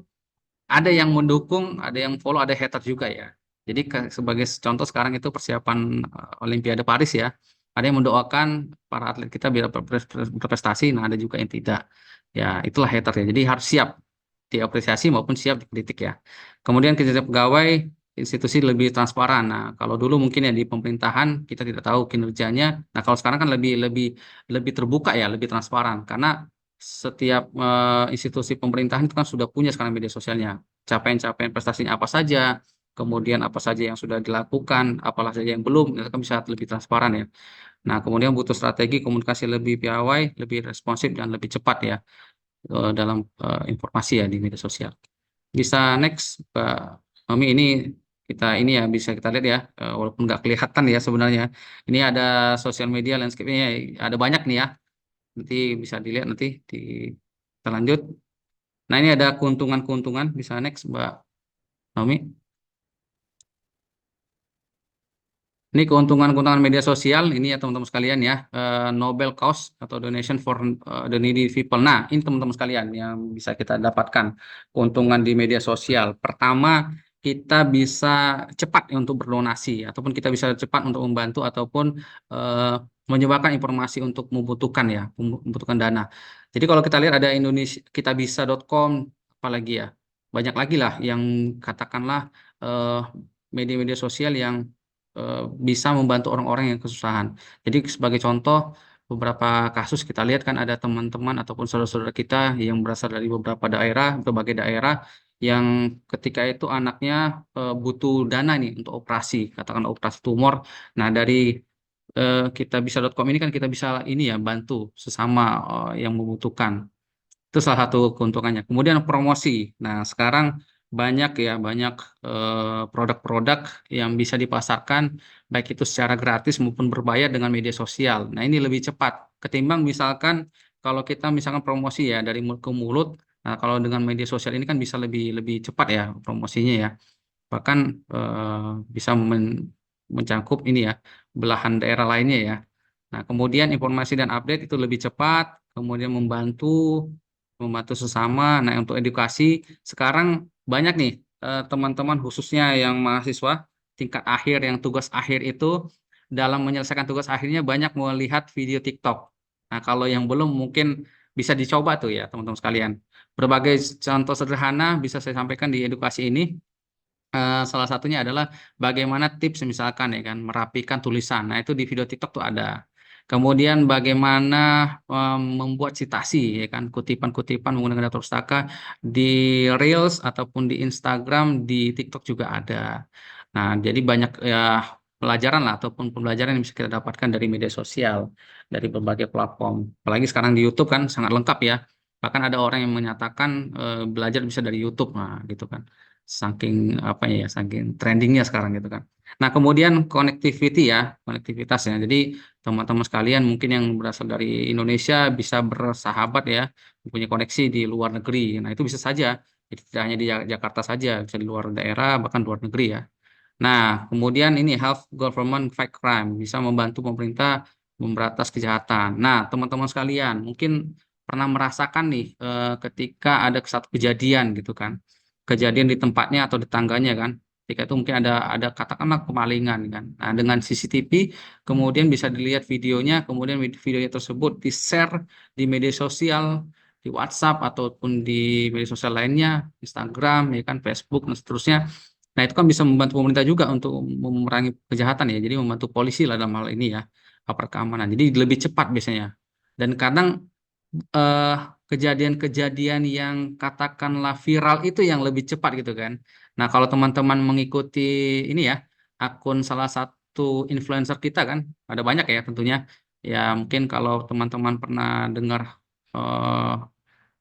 ada yang mendukung, ada yang follow, ada hater juga ya. Jadi sebagai contoh sekarang itu persiapan Olimpiade Paris ya. Ada yang mendoakan para atlet kita biar berprestasi, nah ada juga yang tidak. Ya, itulah hater ya. Jadi harus siap diapresiasi maupun siap dikritik ya. Kemudian kinerja pegawai institusi lebih transparan. Nah, kalau dulu mungkin ya di pemerintahan kita tidak tahu kinerjanya. Nah, kalau sekarang kan lebih lebih lebih terbuka ya, lebih transparan karena setiap institusi pemerintahan itu kan sudah punya sekarang media sosialnya. Capaian-capaian prestasinya apa saja, kemudian apa saja yang sudah dilakukan, apalah saja yang belum, itu kan bisa lebih transparan ya. Nah, kemudian butuh strategi komunikasi lebih piawai, lebih responsif dan lebih cepat ya dalam informasi ya di media sosial. Bisa next, Pak Mami, ini kita ini ya bisa kita lihat ya, walaupun nggak kelihatan ya sebenarnya. Ini ada sosial media landscape-nya, ada banyak nih ya. Nanti bisa dilihat nanti kita lanjut. Nah, ini ada keuntungan-keuntungan, bisa next, Mbak Naomi. Ini keuntungan-keuntungan media sosial, ini ya teman-teman sekalian ya, Nobel Cause atau Donation for the Needy People. Nah, ini teman-teman sekalian yang bisa kita dapatkan keuntungan di media sosial. Pertama, kita bisa cepat untuk berdonasi, ataupun kita bisa cepat untuk membantu, ataupun menyebarkan informasi untuk membutuhkan ya, membutuhkan dana. Jadi kalau kita lihat ada Indonesia, kitabisa.com, apalagi ya, banyak lagi lah yang katakanlah media-media sosial yang bisa membantu orang-orang yang kesusahan. Jadi sebagai contoh, beberapa kasus kita lihat kan ada teman-teman ataupun saudara-saudara kita yang berasal dari beberapa daerah, berbagai daerah, yang ketika itu anaknya butuh dana nih untuk operasi, katakan operasi tumor. Nah, dari kitabisa.com ini kan kita bisa ini ya bantu sesama yang membutuhkan. Itu salah satu keuntungannya. Kemudian promosi. Nah, sekarang banyak ya, banyak produk-produk yang bisa dipasarkan, baik itu secara gratis maupun berbayar dengan media sosial. Nah, ini lebih cepat ketimbang misalkan kalau kita misalkan promosi ya dari mulut ke mulut. Nah, kalau dengan media sosial ini kan bisa lebih lebih cepat ya promosinya ya. Bahkan bisa mencakup ini ya, belahan daerah lainnya ya. Nah, kemudian informasi dan update itu lebih cepat, kemudian membantu sesama. Nah, untuk edukasi sekarang banyak nih teman-teman khususnya yang mahasiswa tingkat akhir yang tugas akhir itu dalam menyelesaikan tugas akhirnya banyak melihat video TikTok. Nah, kalau yang belum mungkin bisa dicoba tuh ya teman-teman sekalian. Berbagai contoh sederhana bisa saya sampaikan di edukasi ini. Salah satunya adalah bagaimana tips misalkan ya kan merapikan tulisan. Nah, itu di video TikTok tuh ada. Kemudian bagaimana membuat citasi ya kan kutipan-kutipan menggunakan data pustaka di Reels ataupun di Instagram, di TikTok juga ada. Nah, jadi banyak ya pelajaran lah ataupun pembelajaran yang bisa kita dapatkan dari media sosial, dari berbagai platform. Apalagi sekarang di YouTube kan sangat lengkap ya. Bahkan ada orang yang menyatakan belajar bisa dari YouTube, nah gitu kan. Saking apa ya, saking trendingnya sekarang gitu kan. Nah, kemudian connectivity ya, konektivitas ya. Jadi teman-teman sekalian mungkin yang berasal dari Indonesia bisa bersahabat ya, punya koneksi di luar negeri. Nah, itu bisa saja. Jadi tidak hanya di Jakarta saja, bisa di luar daerah, bahkan luar negeri ya. Nah, kemudian ini help government fight crime, bisa membantu pemerintah memberantas kejahatan. Nah, teman-teman sekalian, mungkin pernah merasakan nih ketika ada satu kejadian gitu kan, kejadian di tempatnya atau di tangganya kan, ketika itu mungkin ada katakanlah kemalingan kan. Nah, dengan CCTV kemudian bisa dilihat videonya, kemudian videonya tersebut di-share di media sosial, di WhatsApp ataupun di media sosial lainnya, Instagram, ya kan, Facebook dan seterusnya. Nah, itu kan bisa membantu pemerintah juga untuk memerangi kejahatan ya. Jadi membantu polisi lah dalam hal ini ya, aparat keamanan. Jadi lebih cepat biasanya. Dan kadang eh, kejadian-kejadian yang katakanlah viral itu yang lebih cepat gitu kan. Nah, kalau teman-teman mengikuti ini ya, akun salah satu influencer kita kan, ada banyak ya tentunya. Ya mungkin kalau teman-teman pernah dengar eh,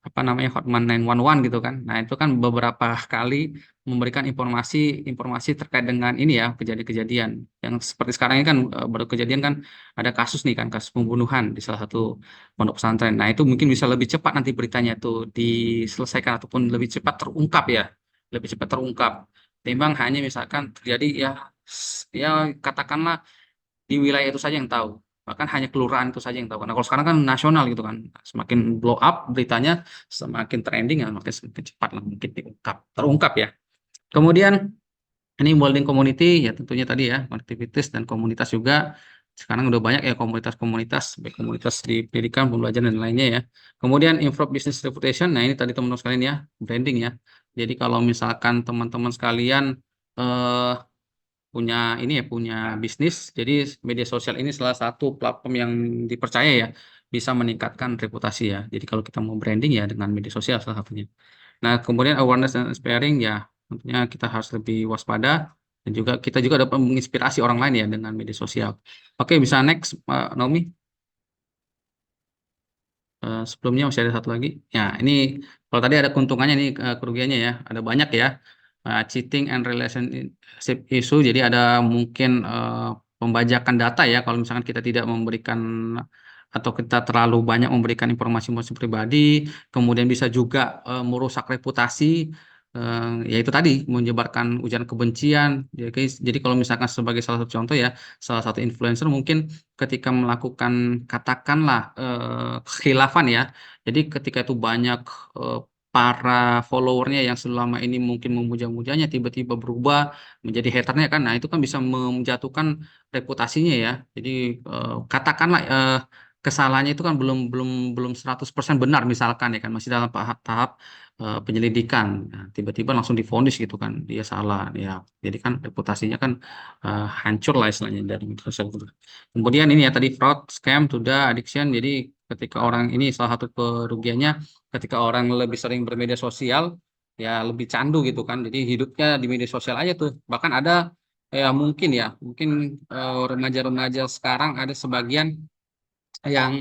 apa namanya Hotman 911 gitu kan. Nah, itu kan beberapa kali memberikan informasi terkait dengan ini ya, kejadian-kejadian. Yang seperti sekarang ini kan baru kejadian kan ada kasus nih kan, kasus pembunuhan di salah satu pondok pesantren. Nah, itu mungkin bisa lebih cepat nanti beritanya itu diselesaikan ataupun lebih cepat terungkap ya. Lebih cepat terungkap. Timbang hanya misalkan terjadi ya ya katakanlah di wilayah itu saja yang tahu. Bahkan hanya kelurahan itu saja yang tahu. Nah, kalau sekarang kan nasional gitu kan. Semakin blow up beritanya, semakin trending ya, semakin cepat lah mungkin terungkap ya. Kemudian ini building community ya tentunya tadi ya, aktivitas dan komunitas juga. Sekarang udah banyak ya komunitas-komunitas, baik komunitas di pendidikan, pembelajaran dan lainnya ya. Kemudian improve business reputation. Nah, ini tadi teman-teman sekalian ya, branding ya. Jadi kalau misalkan teman-teman sekalian eh punya ini ya punya bisnis jadi media sosial ini salah satu platform yang dipercaya ya bisa meningkatkan reputasi ya jadi kalau kita mau branding ya dengan media sosial salah satunya nah kemudian awareness dan inspiring ya tentunya kita harus lebih waspada dan juga kita juga dapat menginspirasi orang lain ya dengan media sosial oke bisa next Pak Naomi. Sebelumnya masih ada satu lagi. Ya, ini kalau tadi ada keuntungannya nih kerugiannya ya, ada banyak ya. Cheating and relationship issue. Jadi ada mungkin pembajakan data ya kalau misalkan kita tidak memberikan atau kita terlalu banyak memberikan informasi-informasi pribadi, kemudian bisa juga merusak reputasi. Ya itu tadi menyebarkan ujaran kebencian. Jadi kalau misalkan sebagai salah satu contoh ya, salah satu influencer mungkin ketika melakukan katakanlah kekhilafan ya. Jadi ketika itu banyak eh, para followernya yang selama ini mungkin memuja-mujanya tiba-tiba berubah menjadi haternya kan. Nah, itu kan bisa menjatuhkan reputasinya ya. Jadi katakanlah kesalahannya itu kan belum belum belum 100% benar misalkan ya kan masih dalam tahap penyelidikan. Nah, tiba-tiba langsung divonis gitu kan dia salah ya. Jadi kan reputasinya kan hancur lah istilahnya dari media sosial. Kemudian ini ya tadi fraud, scam, tuda, addiction. Jadi ketika orang ini salah satu kerugiannya ketika orang lebih sering bermedia sosial ya lebih candu gitu kan. Jadi hidupnya di media sosial aja tuh. Bahkan ada ya mungkin remaja-remaja sekarang ada sebagian yang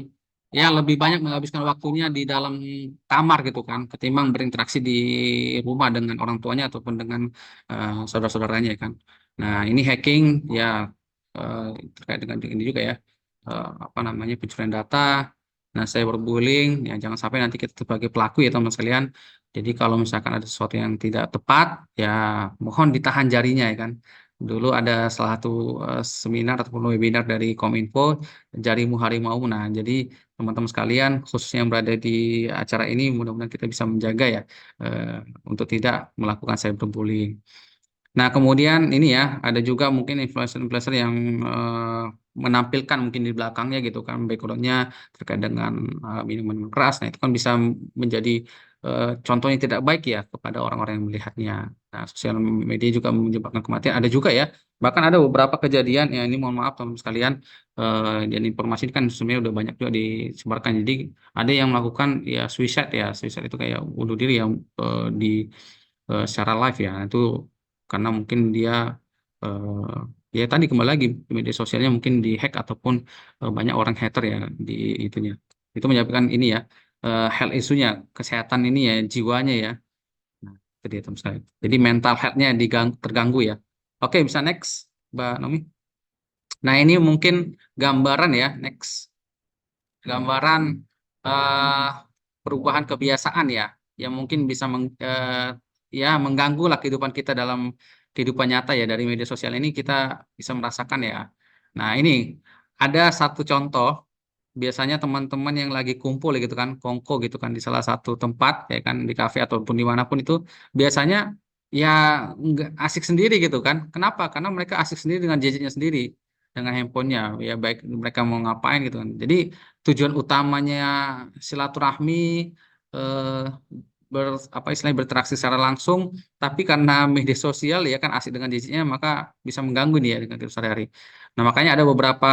ya lebih banyak menghabiskan waktunya di dalam kamar gitu kan ketimbang berinteraksi di rumah dengan orang tuanya ataupun dengan saudara-saudaranya kan. Nah, ini hacking ya eh, terkait dengan ini juga ya apa namanya pencurian data. Nah, cyberbullying ya jangan sampai nanti kita sebagai pelaku ya teman sekalian. Jadi kalau misalkan ada sesuatu yang tidak tepat ya mohon ditahan jarinya ya kan. Dulu ada salah satu seminar ataupun webinar dari Kominfo Jarimu Harimau. Nah, jadi teman-teman sekalian, khususnya yang berada di acara ini, mudah-mudahan kita bisa menjaga ya eh, untuk tidak melakukan cyberbullying. Nah, kemudian ini ya, ada juga mungkin influencer-influencer yang menampilkan mungkin di belakangnya gitu kan, background-nya terkait dengan minuman keras. Nah, itu kan bisa menjadi contoh yang tidak baik ya kepada orang-orang yang melihatnya. Nah, sosial media juga menyebabkan kematian. Ada juga ya, bahkan ada beberapa kejadian, ya ini mohon maaf teman-teman sekalian, dan informasi ini kan sebenarnya udah banyak juga disebarkan. Jadi ada yang melakukan ya, suicide itu kayak bunuh diri yang di secara live ya. Nah, itu karena mungkin dia eh, ya tadi kembali lagi media sosialnya mungkin dihack ataupun banyak orang hater ya di itunya. Itu menyebabkan ini ya health isunya, kesehatan ini ya jiwanya ya. Nah, itu dia teman saya. Jadi mental health-nya terganggu ya. Oke, bisa next. Mbak Nomi. Nah, ini mungkin gambaran ya, next. Gambaran eh, perubahan kebiasaan ya, yang mungkin bisa ya mengganggu lah kehidupan kita dalam kehidupan nyata ya, dari media sosial ini kita bisa merasakan ya. Nah, ini ada satu contoh, biasanya teman-teman yang lagi kumpul gitu kan, kongko gitu kan di salah satu tempat ya kan, di kafe ataupun dimanapun itu biasanya ya nggak asik sendiri gitu kan. Kenapa? Karena mereka asik sendiri dengan gadgetnya sendiri, dengan handphonenya ya, baik mereka mau ngapain gitu kan. Jadi tujuan utamanya silaturahmi, eh, apa istilahnya, berinteraksi secara langsung, tapi karena media sosial ya kan asik dengan gadgetnya, maka bisa mengganggu nih ya dengan kehidupan sehari-hari. Nah, makanya ada beberapa,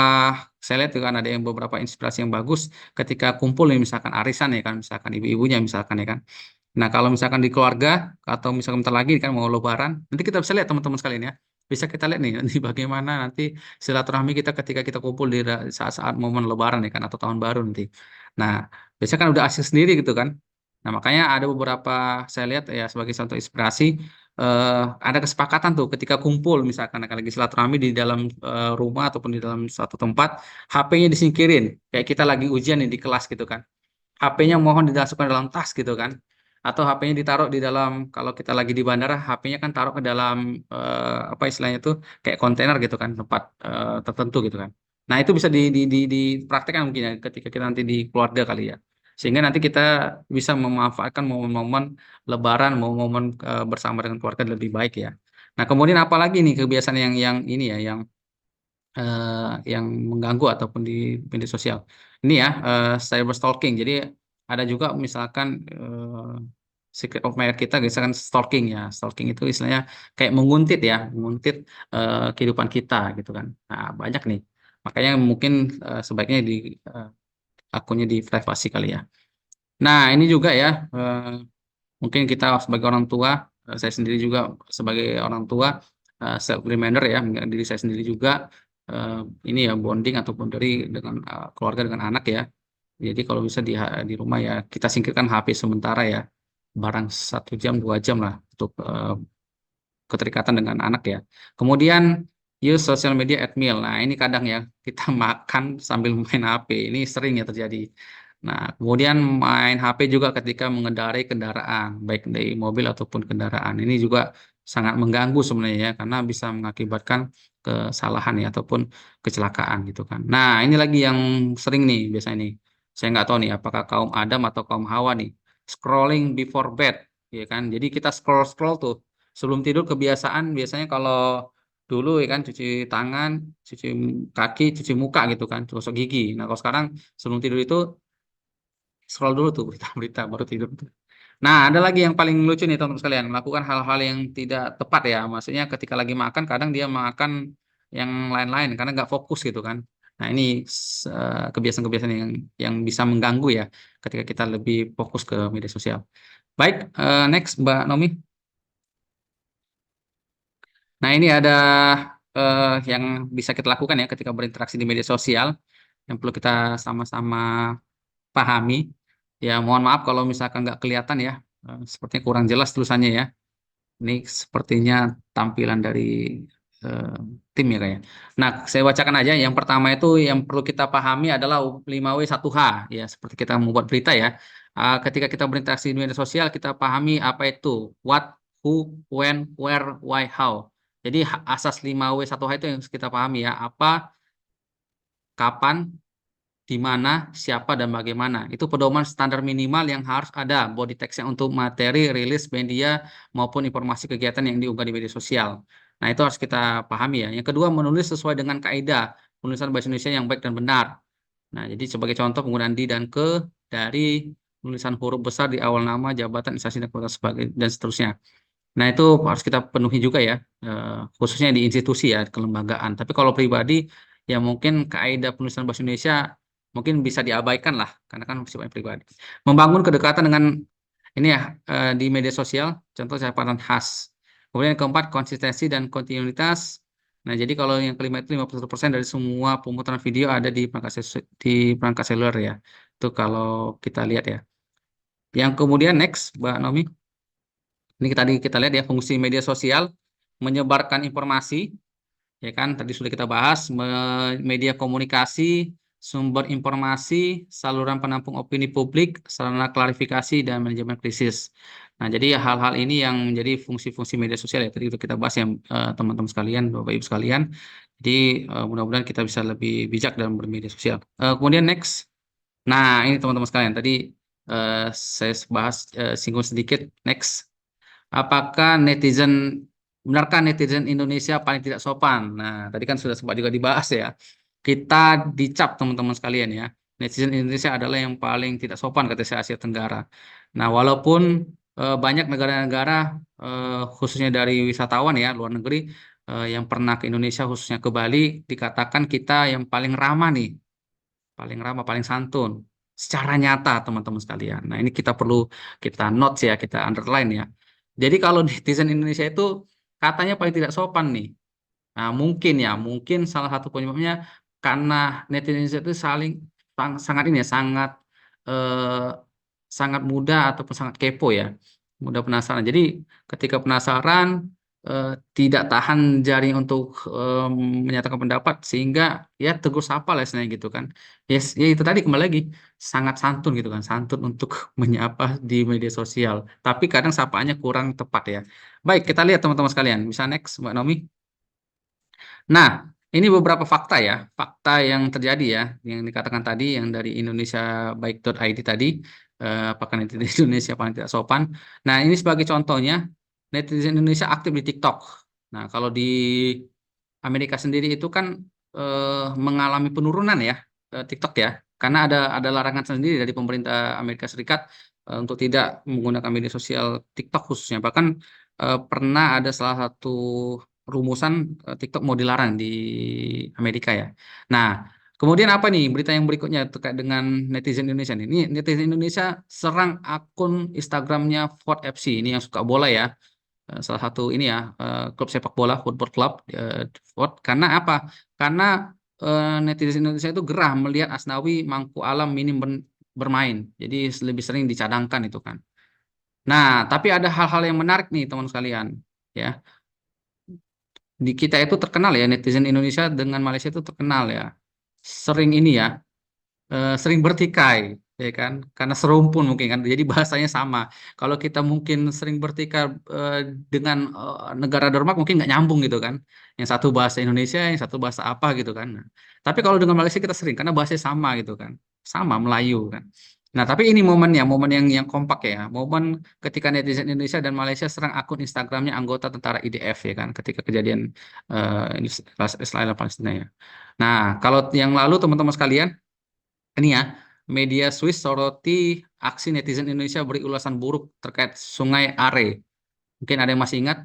saya lihat tuh kan ada yang beberapa inspirasi yang bagus ketika kumpul nih, misalkan arisan ya kan, misalkan ibu-ibunya misalkan ya kan. Nah, kalau misalkan di keluarga atau misalkan bentar lagi kan mau lebaran, nanti kita bisa lihat teman-teman sekalian ya. Bisa kita lihat nih nanti bagaimana nanti silaturahmi kita ketika kita kumpul di saat-saat momen lebaran ya kan, atau tahun baru nanti. Nah, biasanya kan udah asik sendiri gitu kan. Nah, makanya ada beberapa, saya lihat ya sebagai contoh inspirasi, ada kesepakatan tuh ketika kumpul misalkan akan lagi silaturahmi di dalam rumah ataupun di dalam suatu tempat, HP-nya disingkirin. Kayak kita lagi ujian nih di kelas gitu kan. HP-nya mohon dimasukkan dalam tas gitu kan. Atau HP-nya ditaruh di dalam, kalau kita lagi di bandara, HP-nya kan taruh ke dalam apa istilahnya itu, kayak kontainer gitu kan, tempat tertentu gitu kan. Nah, itu bisa dipraktekkan mungkin ya ketika kita nanti di keluarga kali ya. Sehingga nanti kita bisa memanfaatkan momen-momen Lebaran, momen-momen bersama dengan keluarga lebih baik ya. Nah, kemudian apalagi nih kebiasaan yang ini ya, yang mengganggu ataupun di media sosial. Ini ya, cyber stalking. Jadi ada juga misalkan secret of admirer kita, misalkan stalking ya. Stalking itu istilahnya kayak menguntit ya, menguntit kehidupan kita gitu kan. Nah, banyak nih. Makanya mungkin sebaiknya di akunnya di privasi kali ya. Nah, ini juga ya, mungkin kita sebagai orang tua, saya sendiri juga sebagai orang tua, self reminder ya, mengingat diri saya sendiri juga, eh, ini ya bonding ataupun dari dengan keluarga, dengan anak ya. Jadi kalau bisa di rumah ya kita singkirkan HP sementara ya, barang 1 jam 2 jam lah untuk keterikatan dengan anak ya. Kemudian use social media at meal. Nah, ini kadang ya kita makan sambil main HP. Ini sering ya terjadi. Nah, kemudian main HP juga ketika mengendarai kendaraan, baik dari mobil ataupun kendaraan. Ini juga sangat mengganggu sebenarnya ya, karena bisa mengakibatkan kesalahan ya ataupun kecelakaan gitu kan. Nah, ini lagi yang sering nih biasanya nih. Saya nggak tahu nih apakah kaum Adam atau kaum Hawa nih. Scrolling before bed, ya kan. Jadi kita scroll-scroll tuh sebelum tidur, kebiasaan biasanya kalau dulu ya kan cuci tangan, cuci kaki, cuci muka gitu kan, gosok gigi. Nah, kalau sekarang sebelum tidur itu scroll dulu tuh berita-berita baru tidur tuh. Nah, ada lagi yang paling lucu nih teman-teman sekalian, melakukan hal-hal yang tidak tepat ya. Maksudnya ketika lagi makan, kadang dia makan yang lain-lain karena nggak fokus gitu kan. Nah, ini kebiasaan-kebiasaan yang bisa mengganggu ya ketika kita lebih fokus ke media sosial. Baik, next Mbak Nomi. Nah, ini ada yang bisa kita lakukan ya ketika berinteraksi di media sosial yang perlu kita sama-sama pahami. Ya, mohon maaf kalau misalkan nggak kelihatan ya, sepertinya kurang jelas tulisannya ya. Ini sepertinya tampilan dari eh, tim ya kayaknya. Nah, saya bacakan aja. Yang pertama itu yang perlu kita pahami adalah 5W1H ya, seperti kita membuat berita ya. Ketika kita berinteraksi di media sosial, kita pahami apa itu what, who, when, where, why, how. Jadi asas 5W1H itu yang harus kita pahami ya. Apa, kapan, di mana, siapa, dan bagaimana. Itu pedoman standar minimal yang harus ada body text-nya untuk materi, rilis, media, maupun informasi kegiatan yang diunggah di media sosial. Nah, itu harus kita pahami ya. Yang kedua, menulis sesuai dengan kaidah penulisan bahasa Indonesia yang baik dan benar. Nah, jadi sebagai contoh penggunaan di dan ke dari penulisan huruf besar di awal nama, jabatan, instansi, dan kota sebagai dan seterusnya. Nah, itu harus kita penuhi juga ya, khususnya di institusi ya, kelembagaan. Tapi kalau pribadi, ya mungkin kaidah penulisan bahasa Indonesia mungkin bisa diabaikan lah, karena kan sifatnya pribadi. Membangun kedekatan dengan ini ya, di media sosial, contoh catatan khas. Kemudian yang keempat, konsistensi dan kontinuitas. Nah, jadi kalau yang kelima itu 51% dari semua pemutaran video ada di perangkat seluler ya. Itu kalau kita lihat ya. Yang kemudian next, Mbak Nomi. Ini tadi kita lihat ya, fungsi media sosial menyebarkan informasi, ya kan? Tadi sudah kita bahas media komunikasi, sumber informasi, saluran penampung opini publik, sarana klarifikasi dan manajemen krisis. Nah, jadi hal-hal ini yang menjadi fungsi-fungsi media sosial ya. Tadi udah kita bahas ya teman-teman sekalian, Bapak Ibu sekalian. Jadi mudah-mudahan kita bisa lebih bijak dalam bermedia sosial. Kemudian next. Nah, ini teman-teman sekalian. Tadi saya bahas singgung sedikit. Next. Benarkah netizen Indonesia paling tidak sopan? Nah, tadi kan sudah sempat juga dibahas ya. Kita dicap teman-teman sekalian ya. Netizen Indonesia adalah yang paling tidak sopan kata saya Asia Tenggara. Nah, walaupun banyak negara-negara khususnya dari wisatawan ya luar negeri yang pernah ke Indonesia khususnya ke Bali dikatakan kita yang paling ramah nih, paling santun secara nyata teman-teman sekalian. Nah, ini kita perlu kita notes ya, kita underline ya. Jadi kalau netizen Indonesia itu katanya paling tidak sopan nih. Nah, mungkin salah satu penyebabnya karena netizen Indonesia itu sangat ini ya, eh, sangat mudah ataupun sangat kepo ya, mudah penasaran. Jadi ketika penasaran tidak tahan jaring untuk menyatakan pendapat sehingga ya tegur sapa lah istilahnya gitu kan. Yes, ya itu tadi kembali lagi sangat santun gitu kan, santun untuk menyapa di media sosial. Tapi kadang sapaannya kurang tepat ya. Baik, kita lihat teman-teman sekalian. Bisa next, Mbak Nomi. Nah, ini beberapa fakta ya, fakta yang terjadi ya, yang dikatakan tadi, yang dari indonesiabaik.id tadi, apakah netizen Indonesia paling tidak sopan. Nah, ini sebagai contohnya, netizen Indonesia aktif di TikTok. Nah, kalau di Amerika sendiri itu kan mengalami penurunan ya, TikTok ya, karena ada larangan sendiri dari pemerintah Amerika Serikat untuk tidak menggunakan media sosial TikTok khususnya. Bahkan pernah ada salah satu rumusan TikTok mau dilarang di Amerika ya. Nah, kemudian apa nih berita yang berikutnya terkait dengan netizen Indonesia nih? Ini netizen Indonesia serang akun Instagramnya Ford FC, ini yang suka bola ya. Salah satu ini ya klub sepak bola football club Ford. Karena apa? Karena netizen Indonesia itu gerah melihat Asnawi Mangku Alam minim bermain. Jadi lebih sering dicadangkan itu kan. Nah, tapi ada hal-hal yang menarik nih teman sekalian ya. Di kita itu terkenal ya, netizen Indonesia dengan Malaysia itu terkenal ya, sering ini ya, sering bertikai ya kan, karena serumpun mungkin kan, jadi bahasanya sama. Kalau kita mungkin sering bertikai dengan negara Denmark mungkin nggak nyambung gitu kan, yang satu bahasa Indonesia, yang satu bahasa apa gitu kan. Nah, tapi kalau dengan Malaysia kita sering karena bahasanya sama gitu kan, sama Melayu kan. Nah, tapi ini momennya, momen yang kompak ya, momen ketika netizen Indonesia dan Malaysia serang akun Instagramnya anggota tentara IDF ya kan, ketika kejadian Israel Palestina ya. Nah, kalau yang lalu teman-teman sekalian, ini ya, media Swiss soroti aksi netizen Indonesia beri ulasan buruk terkait Sungai Are. Mungkin ada yang masih ingat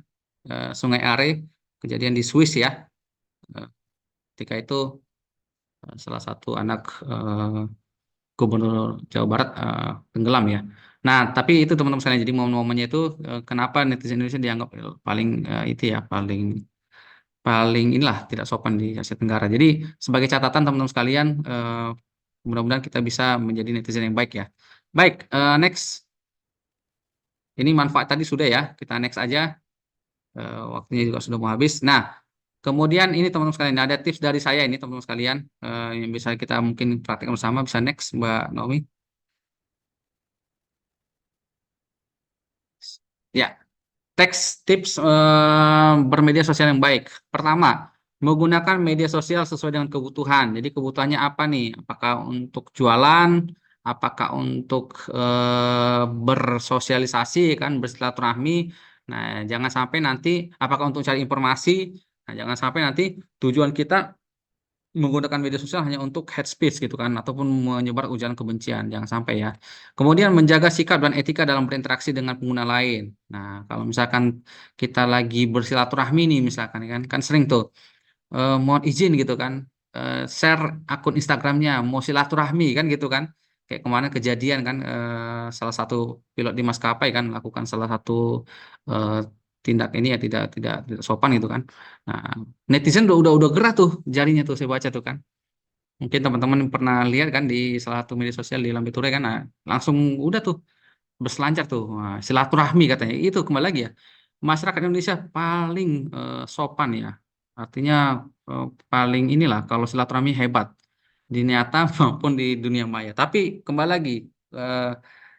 Sungai Are, kejadian di Swiss ya. Ketika itu salah satu anak Gubernur Jawa Barat tenggelam ya. Nah, tapi itu teman-teman sekalian, jadi momen-momennya itu kenapa netizen Indonesia dianggap paling itu ya, paling inilah tidak sopan di Asia Tenggara. Jadi sebagai catatan teman-teman sekalian, mudah-mudahan kita bisa menjadi netizen yang baik ya. Baik, next. Ini manfaat tadi sudah ya, kita next aja. Waktunya juga sudah mau habis. Nah, kemudian ini teman-teman sekalian, ada tips dari saya ini teman-teman sekalian yang bisa kita mungkin praktekkan bersama. Bisa next, Mbak Naomi. Ya, tips bermedia sosial yang baik. Pertama, menggunakan media sosial sesuai dengan kebutuhan. Jadi kebutuhannya apa nih? Apakah untuk jualan? Apakah untuk bersosialisasi kan, bersilaturahmi? Nah, jangan sampai nanti apakah untuk cari informasi? Nah, jangan sampai nanti tujuan kita menggunakan media sosial hanya untuk hate speech gitu kan, ataupun menyebar ujaran kebencian, jangan sampai ya. Kemudian menjaga sikap dan etika dalam berinteraksi dengan pengguna lain. Nah, kalau misalkan kita lagi bersilaturahmi nih misalkan kan sering tuh mohon izin gitu kan, share akun Instagramnya mau silaturahmi kan gitu kan, kayak kemarin kejadian kan salah satu pilot di maskapai kan melakukan salah satu eh, tindak ini ya tidak sopan gitu kan. Nah, netizen udah gerah tuh jarinya tuh saya baca tuh kan. Mungkin teman-teman pernah lihat kan di salah satu media sosial di Lambe Ture kan, nah, langsung udah tuh berselancar tuh. Nah, silaturahmi katanya. Itu kembali lagi ya. Masyarakat Indonesia paling sopan ya. Artinya paling inilah kalau silaturahmi hebat di nyata maupun di dunia maya. Tapi kembali lagi, eh,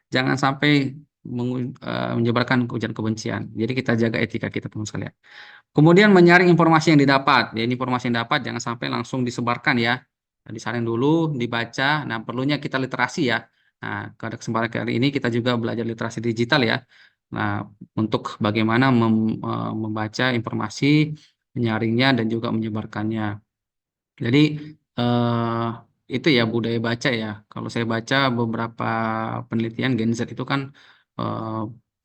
jangan sampai menyebarkan ujaran kebencian. Jadi kita jaga etika kita teman sekalian. Kemudian menyaring informasi yang didapat. Ya, ini informasi yang dapat jangan sampai langsung disebarkan ya. Disaring dulu, dibaca. Nah, perlunya kita literasi ya. Nah, pada kesempatan kali ini kita juga belajar literasi digital ya. Nah, untuk bagaimana membaca informasi, menyaringnya dan juga menyebarkannya. Jadi eh, itu ya budaya baca ya. Kalau saya baca beberapa penelitian Gen Z itu kan eh,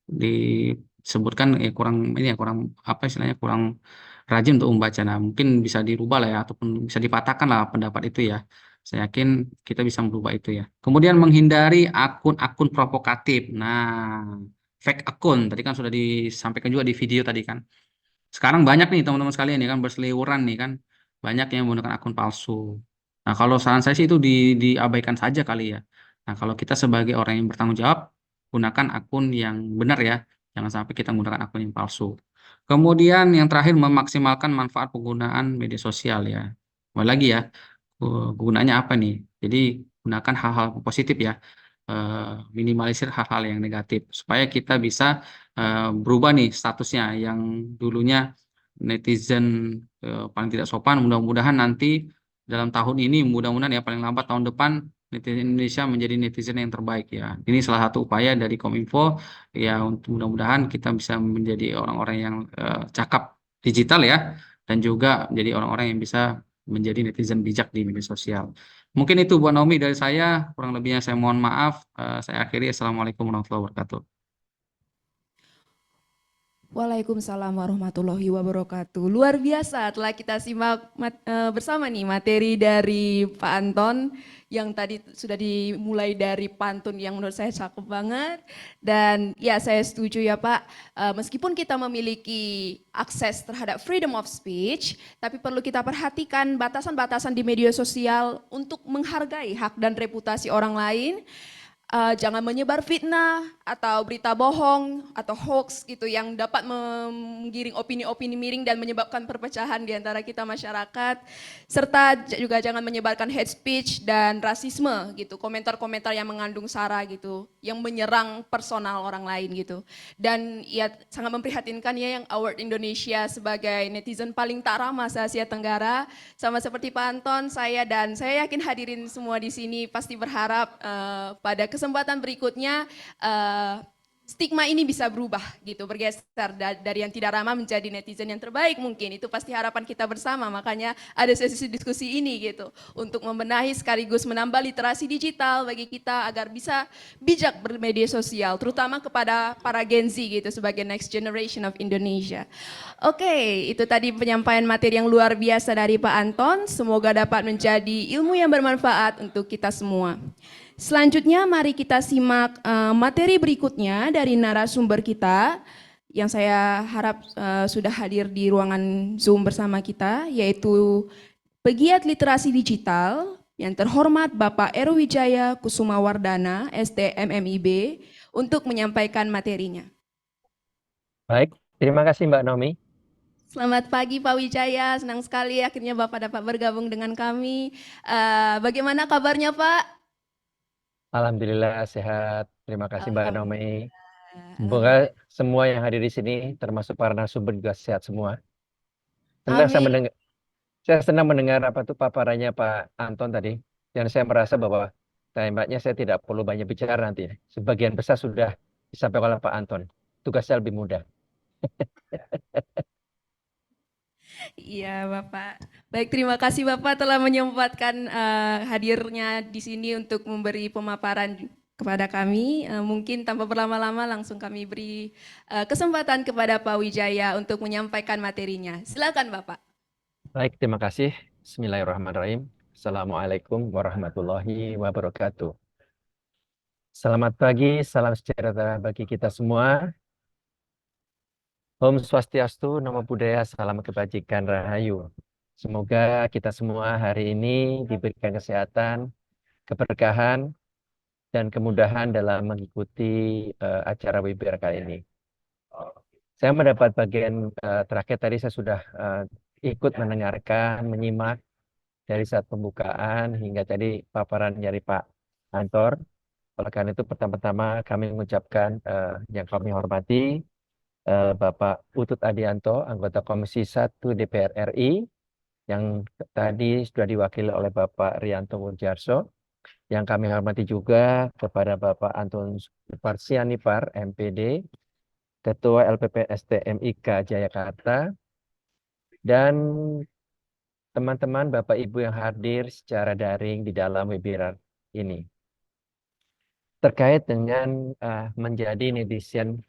disebutkan kurang ini ya kurang apa istilahnya kurang rajin untuk membaca. Nah mungkin bisa dirubah lah ya ataupun bisa dipatahkan lah pendapat itu ya. Saya yakin kita bisa merubah itu ya. Kemudian menghindari akun-akun provokatif. Nah fake akun tadi kan sudah disampaikan juga di video tadi kan. Sekarang banyak nih teman-teman sekalian ya kan berseliweran nih kan. Banyak yang menggunakan akun palsu. Nah, kalau saran saya sih itu diabaikan saja kali ya. Nah, kalau kita sebagai orang yang bertanggung jawab, gunakan akun yang benar ya. Jangan sampai kita menggunakan akun yang palsu. Kemudian yang terakhir memaksimalkan manfaat penggunaan media sosial ya. Kembali lagi ya, gunanya apa nih? Jadi gunakan hal-hal positif ya. Minimalisir hal-hal yang negatif supaya kita bisa berubah nih statusnya yang dulunya netizen paling tidak sopan. Mudah-mudahan nanti dalam tahun ini, mudah-mudahan ya paling lambat tahun depan netizen Indonesia menjadi netizen yang terbaik ya. Ini salah satu upaya dari Kominfo ya untuk mudah-mudahan kita bisa menjadi orang-orang yang cakap digital ya dan juga menjadi orang-orang yang bisa menjadi netizen bijak di media sosial. Mungkin itu Bu Naomi dari saya, kurang lebihnya saya mohon maaf. Saya akhiri. Assalamualaikum warahmatullahi wabarakatuh. Waalaikumsalam warahmatullahi wabarakatuh. Luar biasa telah kita simak bersama nih materi dari Pak Anton yang tadi sudah dimulai dari pantun yang menurut saya cakep banget. Dan ya saya setuju ya Pak, meskipun kita memiliki akses terhadap freedom of speech, tapi perlu kita perhatikan batasan-batasan di media sosial untuk menghargai hak dan reputasi orang lain. Jangan menyebar fitnah atau berita bohong atau hoax gitu yang dapat menggiring opini-opini miring dan menyebabkan perpecahan di antara kita masyarakat, serta juga jangan menyebarkan hate speech dan rasisme gitu, komentar-komentar yang mengandung sara gitu, yang menyerang personal orang lain gitu. Dan ya sangat memprihatinkan ya yang award Indonesia sebagai netizen paling tak ramah se-Asia Tenggara. Sama seperti Pak Anton, saya yakin hadirin semua di sini pasti berharap pada kesempatan berikutnya stigma ini bisa berubah gitu, bergeser dari yang tidak ramah menjadi netizen yang terbaik mungkin. Itu pasti harapan kita bersama, makanya ada sesi diskusi ini gitu untuk membenahi sekaligus menambah literasi digital bagi kita agar bisa bijak bermedia sosial, terutama kepada para Gen Z gitu sebagai next generation of Indonesia. Oke, itu tadi penyampaian materi yang luar biasa dari Pak Anton. Semoga dapat menjadi ilmu yang bermanfaat untuk kita semua. Selanjutnya mari kita simak materi berikutnya dari narasumber kita yang saya harap sudah hadir di ruangan Zoom bersama kita, yaitu pegiat literasi digital yang terhormat Bapak Erowijaya Kusumawardana, STMMIB, untuk menyampaikan materinya. Baik, terima kasih Mbak Naomi. Selamat pagi Pak Wijaya, senang sekali akhirnya Bapak dapat bergabung dengan kami. Bagaimana kabarnya Pak? Alhamdulillah sehat. Terima kasih Mbak Naomi. Semoga semua yang hadir di sini, termasuk para narasumber juga sehat semua. Saya senang mendengar apa tuh paparannya Pak Anton tadi. Dan saya merasa bahwa tembaknya saya tidak perlu banyak bicara nanti. Sebagian besar sudah disampaikan oleh Pak Anton. Tugasnya lebih mudah. Iya Bapak. Baik, terima kasih Bapak telah menyempatkan hadirnya di sini untuk memberi pemaparan kepada kami. Mungkin tanpa berlama-lama langsung kami beri kesempatan kepada Pak Wijaya untuk menyampaikan materinya. Silakan Bapak. Baik, terima kasih. Bismillahirrahmanirrahim. Assalamualaikum warahmatullahi wabarakatuh. Selamat pagi, salam sejahtera bagi kita semua. Om Swastiastu, Namo Buddhaya, salam kebajikan Rahayu. Semoga kita semua hari ini diberikan kesehatan, keberkahan, dan kemudahan dalam mengikuti acara webinar kali ini. Saya mendapat bagian terakhir tadi saya sudah ikut mendengarkan, menyimak dari saat pembukaan hingga tadi paparan dari Pak Antor. Oleh karena itu pertama-tama kami mengucapkan yang kami hormati Bapak Utut Adianto, anggota Komisi 1 DPR RI, yang tadi sudah diwakili oleh Bapak Rianto Wuljarso. Yang kami hormati juga kepada Bapak Anton Parsianipar, MPD, Ketua LPP STMIK Jayakarta, dan teman-teman Bapak Ibu yang hadir secara daring di dalam webinar ini. Terkait dengan menjadi netizen,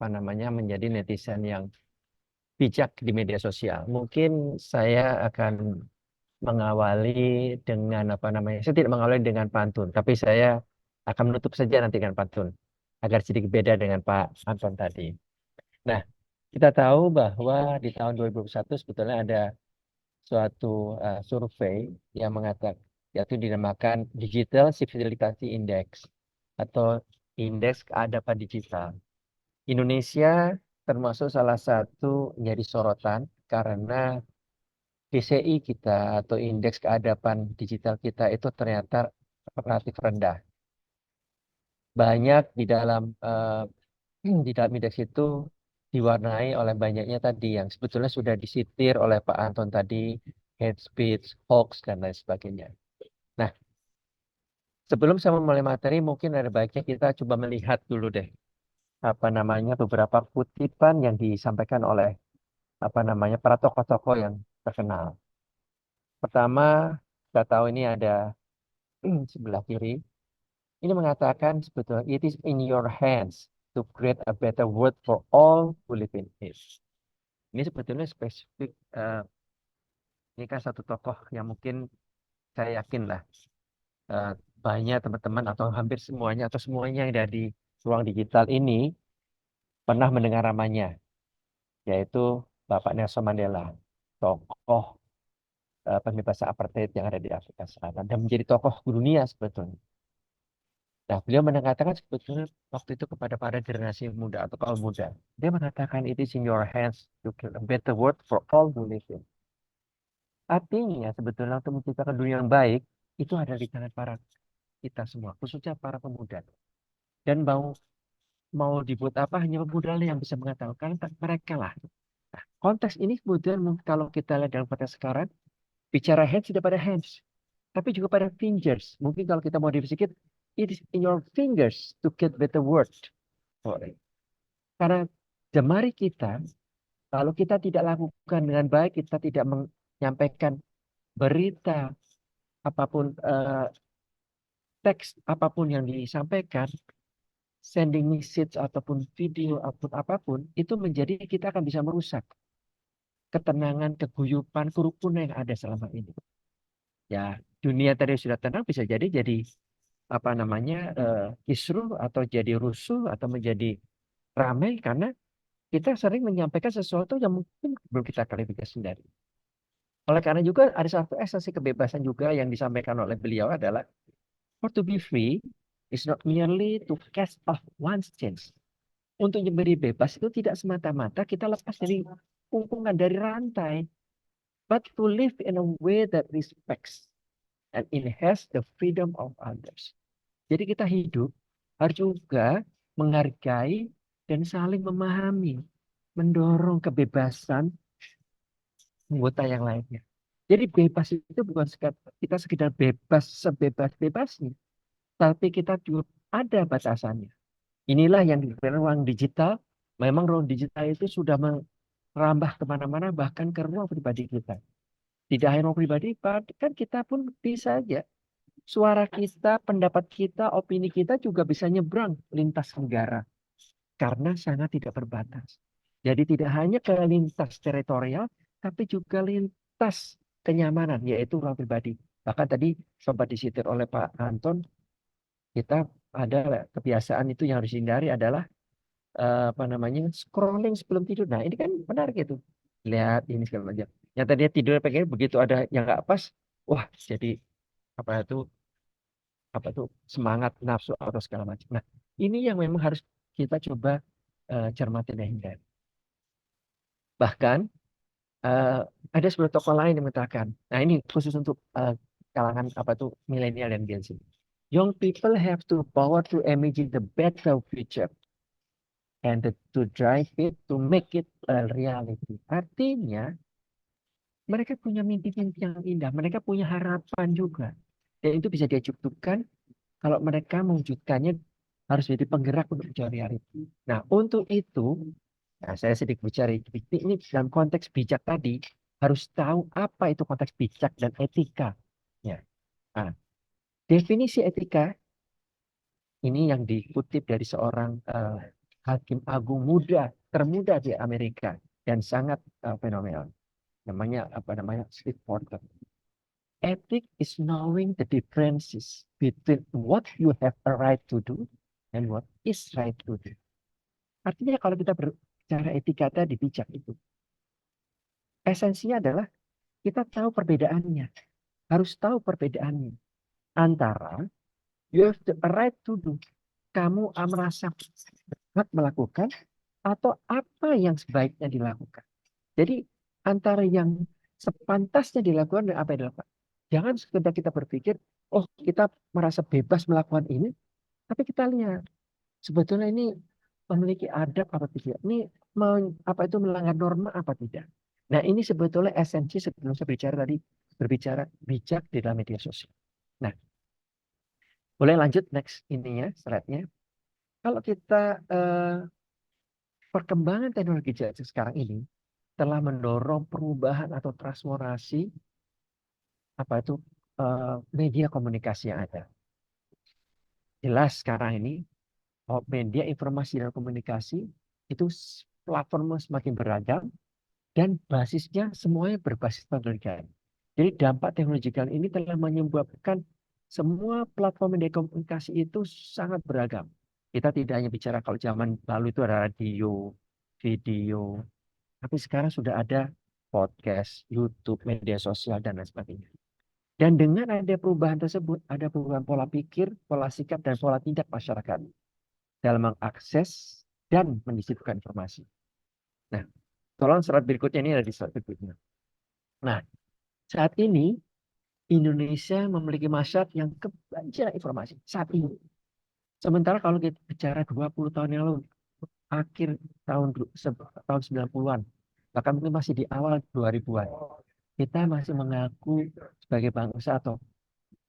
menjadi netizen yang bijak di media sosial. Mungkin saya akan mengawali dengan saya tidak mengawali dengan pantun, tapi saya akan menutup saja nanti dengan pantun agar sedikit beda dengan Pak Anton tadi. Nah, kita tahu bahwa di tahun 2021 sebetulnya ada suatu survei yang mengatakan, yaitu dinamakan Digital Civility Index atau Indeks Keadapan Digital. Indonesia termasuk salah satu menjadi sorotan karena DCI kita atau Indeks Keadapan Digital kita itu ternyata relatif rendah. Banyak di dalam indeks itu diwarnai oleh banyaknya tadi yang sebetulnya sudah disitir oleh Pak Anton tadi, hate speech, hoax, dan lain sebagainya. Nah, sebelum saya memulai materi, mungkin ada baiknya kita coba melihat dulu deh, beberapa kutipan yang disampaikan oleh, para tokoh-tokoh yang terkenal. Pertama, kita tahu ini ada sebelah kiri. Ini mengatakan sebetulnya, it is in your hands to create a better world for all who live in it. Ini sebetulnya spesifik, ini kan satu tokoh yang mungkin saya yakin lah banyak teman-teman atau hampir semuanya atau semuanya yang ada di ruang digital ini pernah mendengar namanya, yaitu Bapak Nelson Mandela, tokoh pembebasan apartheid yang ada di Afrika Selatan dan menjadi tokoh dunia sebetulnya. Nah, beliau mengatakan sebetulnya waktu itu kepada para generasi muda atau kaum muda, dia mengatakan it is in your hands to create a better world for all who live in. Artinya sebetulnya untuk menciptakan dunia yang baik itu ada di tangan para kita semua, khususnya para pemuda. Dan mau dibuat apa hanya pemuda yang bisa mengatakan mereka lah. Nah, konteks ini kemudian kalau kita lihat dalam konteks sekarang, bicara hands tidak pada hands, tapi juga pada fingers. Mungkin kalau kita mau sedikit, it is in your fingers to get better word. Karena jemari kita, kalau kita tidak lakukan dengan baik, kita tidak menyampaikan berita apapun, teks apapun yang disampaikan, sending message ataupun video ataupun apapun, itu menjadi kita akan bisa merusak ketenangan, keguyupan, kerukunan yang ada selama ini. Ya, dunia tadi sudah tenang bisa jadi kisruh atau jadi rusuh atau menjadi ramai karena kita sering menyampaikan sesuatu yang mungkin belum kita klarifikasi sendiri. Oleh karena juga ada satu esensi kebebasan juga yang disampaikan oleh beliau adalah for to be free is not merely to cast off one's chains. Untuk menjadi bebas itu tidak semata-mata kita lepas dari kungkungan, dari rantai, but to live in a way that respects and enhance the freedom of others. Jadi kita hidup harus juga menghargai dan saling memahami, mendorong kebebasan anggota yang lainnya. Jadi bebas itu bukan kita sekedar bebas sebebas-bebasnya, tapi kita juga ada batasannya. Inilah yang di ruang digital. Memang ruang digital itu sudah merambah kemana-mana, bahkan ke ruang pribadi kita. Tidak hanya ruang pribadi, kan kita pun bisa aja. Suara kita, pendapat kita, opini kita juga bisa nyebrang lintas negara. Karena sangat tidak berbatas. Jadi tidak hanya ke lintas teritorial, tapi juga lintas kenyamanan, yaitu ruang pribadi. Bahkan tadi sempat disitir oleh Pak Anton, kita ada kebiasaan itu yang harus dihindari adalah scrolling sebelum tidur. Nah, ini kan menarik itu. Lihat ini segala macam. Yang tadinya tidur pengen begitu ada yang nggak pas, wah jadi semangat nafsu atau segala macam. Nah, ini yang memang harus kita coba cermati dan hindari. Bahkan Eh, ada sebuah tokoh lain yang mengatakan, nah ini khusus untuk kalangan apa tuh milenial dan Gen Z. Young people have to power to imagine the better future and to drive it to make it a reality. Artinya mereka punya mimpi-mimpi yang indah, mereka punya harapan juga. Dan itu bisa diwujudkan kalau mereka mewujudkannya harus jadi penggerak untuk mencari reality. Nah, untuk itu, nah saya sedikit bicara ini dalam konteks bijak tadi, harus tahu apa itu konteks bijak dan etika. Ya. Nah, definisi etika ini yang dikutip dari seorang hakim agung muda, termuda di Amerika dan sangat fenomenal. Namanya apa namanya? Steve Porter. Ethic is knowing the differences between what you have a right to do and what is right to do. Artinya kalau kita berbicara etika tadi bijak itu, esensinya adalah kita tahu perbedaannya, harus tahu perbedaannya antara you have the right to do, kamu merasa berhak melakukan atau apa yang sebaiknya dilakukan. Jadi antara yang sepantasnya dilakukan dan apa yang dilakukan. Jangan sekedar kita berpikir, oh kita merasa bebas melakukan ini, tapi kita lihat sebetulnya ini memiliki adab apa tidak, ini apa itu melanggar norma apa tidak. Nah ini sebetulnya esensi sebelum saya berbicara bijak di dalam media sosial. Nah, boleh lanjut next ininya slide-nya. Kalau kita perkembangan teknologi sekarang ini telah mendorong perubahan atau transformasi apa itu media komunikasi yang ada. Jelas sekarang ini media informasi dan komunikasi itu platformnya semakin beragam dan basisnya semuanya berbasis teknologi. Jadi dampak teknologi ini telah menyebabkan semua platform media komunikasi itu sangat beragam. Kita tidak hanya bicara kalau zaman lalu itu ada radio, video, tapi sekarang sudah ada podcast, YouTube, media sosial, dan lain sebagainya. Dan dengan ada perubahan tersebut, ada perubahan pola pikir, pola sikap, dan pola tindak masyarakat dalam mengakses dan mendistribusikan informasi. Nah, tolong slide berikutnya ini ada di slide berikutnya. Nah, saat ini Indonesia memiliki masyarakat yang kebanjiran informasi saat ini. Sementara kalau kita bicara 20 tahun yang lalu, akhir tahun 90-an, bahkan mungkin masih di awal 2000-an, kita masih mengaku sebagai bangsa atau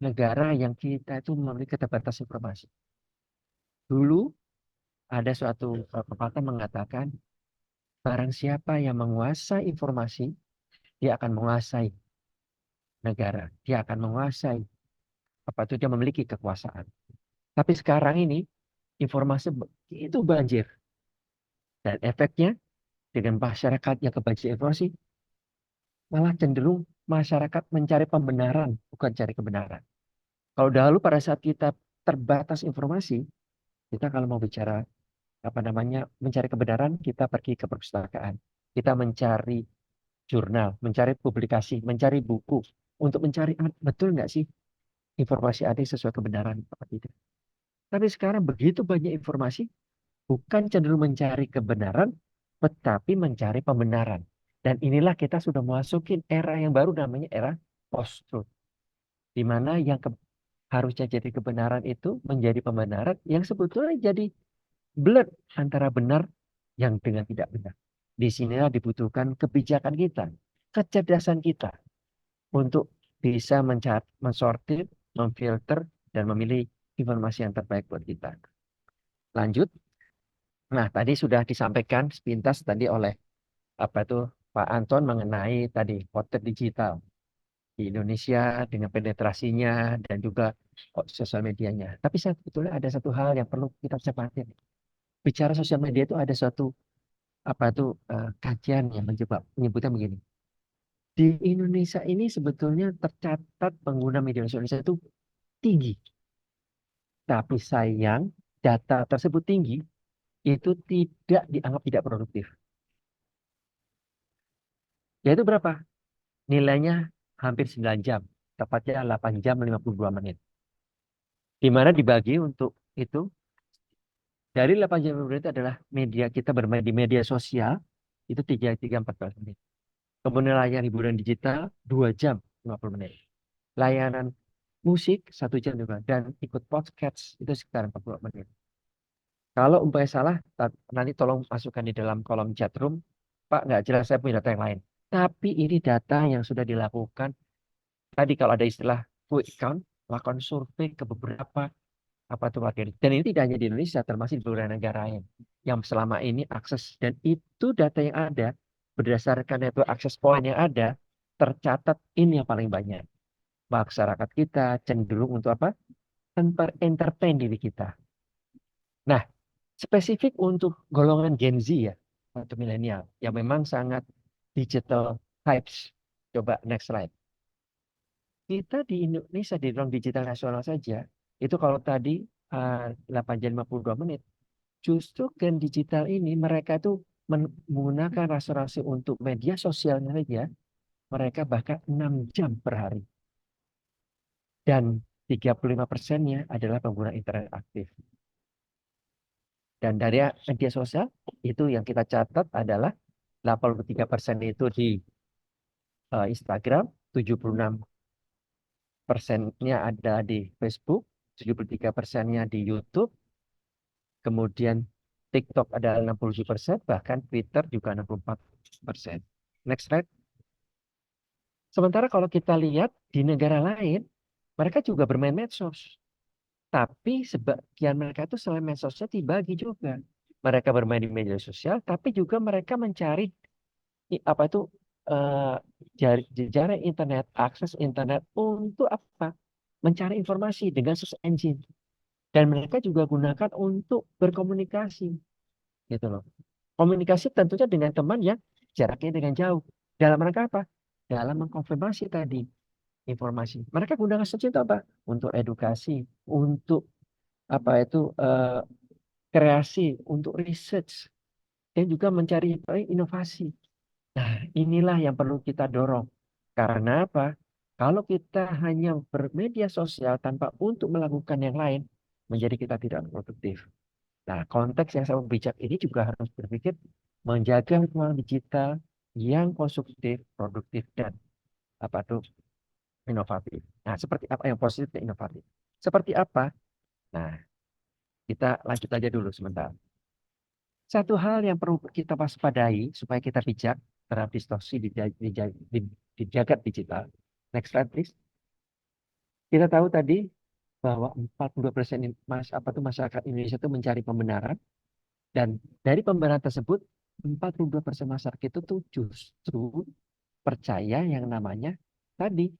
negara yang kita itu memiliki keterbatasan informasi. Dulu ada suatu pepatah mengatakan, barang siapa yang menguasai informasi, dia akan menguasai negara, dia akan menguasai apa itu dia memiliki kekuasaan. Tapi sekarang ini informasi itu banjir. Dan efeknya dengan masyarakat yang kebanjiran informasi, malah cenderung masyarakat mencari pembenaran, bukan cari kebenaran. Kalau dahulu pada saat kita terbatas informasi, kita kalau mau bicara apa namanya mencari kebenaran, kita pergi ke perpustakaan. Kita mencari jurnal, mencari publikasi, mencari buku untuk mencari betul nggak sih informasi ada sesuai kebenaran apa tidak. Tapi sekarang begitu banyak informasi, bukan cenderung mencari kebenaran, tetapi mencari pembenaran. Dan inilah kita sudah memasuki era yang baru namanya era post-truth. Di mana yang harusnya jadi kebenaran itu menjadi pembenaran yang sebetulnya jadi blur antara benar yang dengan tidak benar. Di sinilah dibutuhkan kebijakan kita, kecerdasan kita untuk bisa mensortir, memfilter, dan memilih informasi yang terbaik buat kita. Lanjut. Nah, tadi sudah disampaikan sepintas tadi oleh apa itu Pak Anton mengenai tadi potret digital di Indonesia dengan penetrasinya dan juga sosial medianya. Tapi sebetulnya ada satu hal yang perlu kita cermati. Bicara sosial media itu ada suatu apa itu kajian yang menyebutkan begini. Di Indonesia ini sebetulnya tercatat pengguna media sosial Indonesia itu tinggi. Tapi sayang data tersebut tinggi itu tidak dianggap tidak produktif. Yaitu berapa? Nilainya hampir 9 jam. Tepatnya 8 jam 52 menit. Di mana dibagi untuk itu. Dari 8 jam 52 menit adalah media kita bermain di media sosial. Itu 3-4 menit. Kemudian layanan hiburan digital 2 jam 50 menit. Layanan musik 1 jam juga. Dan ikut podcast itu sekitar 40 menit. Kalau umpamanya salah, nanti tolong masukkan di dalam kolom chat room. Pak, nggak jelas, saya punya data yang lain. Tapi ini data yang sudah dilakukan. Tadi kalau ada istilah quick count, lakukan survei ke beberapa apa tuh wakil. Dan ini tidak hanya di Indonesia, termasuk di beberapa negara lain yang selama ini akses. Dan itu data yang ada, berdasarkan network akses point yang ada, tercatat ini yang paling banyak. Masyarakat kita cenderung untuk apa? Entertain diri kita. Nah, spesifik untuk golongan Gen Z ya, atau milenial, yang memang sangat digital types. Coba next slide. Kita di Indonesia di ruang digital nasional saja, itu kalau tadi 8 jam 52 menit, justru gen digital ini mereka itu menggunakan rasa-rasa untuk media sosialnya saja, mereka bahkan 6 jam per hari. Dan 35%-nya adalah pengguna internet aktif. Dan dari media sosial, itu yang kita catat adalah 83% itu di Instagram, 76%-nya ada di Facebook, 73%-nya di YouTube, kemudian TikTok ada 67%, bahkan Twitter juga 64%. Next slide. Sementara kalau kita lihat di negara lain, mereka juga bermain medsos. Tapi sebagian mereka itu selain medsosnya dibagi juga. Mereka bermain di media sosial, tapi juga mereka mencari apa itu jaring internet, akses internet untuk apa? Mencari informasi dengan search engine. Dan mereka juga gunakan untuk berkomunikasi, gitu loh. Komunikasi tentunya dengan teman yang jaraknya dengan jauh. Dalam rangka apa? Dalam mengkonfirmasi tadi informasi. Mereka gunakan search itu apa? Untuk edukasi, untuk apa itu kreasi, untuk research, dan juga mencari inovasi. Nah, inilah yang perlu kita dorong. Karena apa? Kalau kita hanya bermedia sosial tanpa untuk melakukan yang lain, menjadi kita tidak produktif. Nah, konteks yang saya bijak ini juga harus berpikir menjaga ruang digital yang konstruktif, produktif, dan apa tuh inovatif. Nah, seperti apa yang positif dan inovatif? Seperti apa? Nah, kita lanjut aja dulu sebentar. Satu hal yang perlu kita waspadai supaya kita bijak terhadap distorsi di jagat digital. Next slide, please. Kita tahu tadi bahwa 42% masyarakat Indonesia itu mencari pembenaran, dan dari pembenaran tersebut 42% masyarakat itu tuh justru percaya yang namanya tadi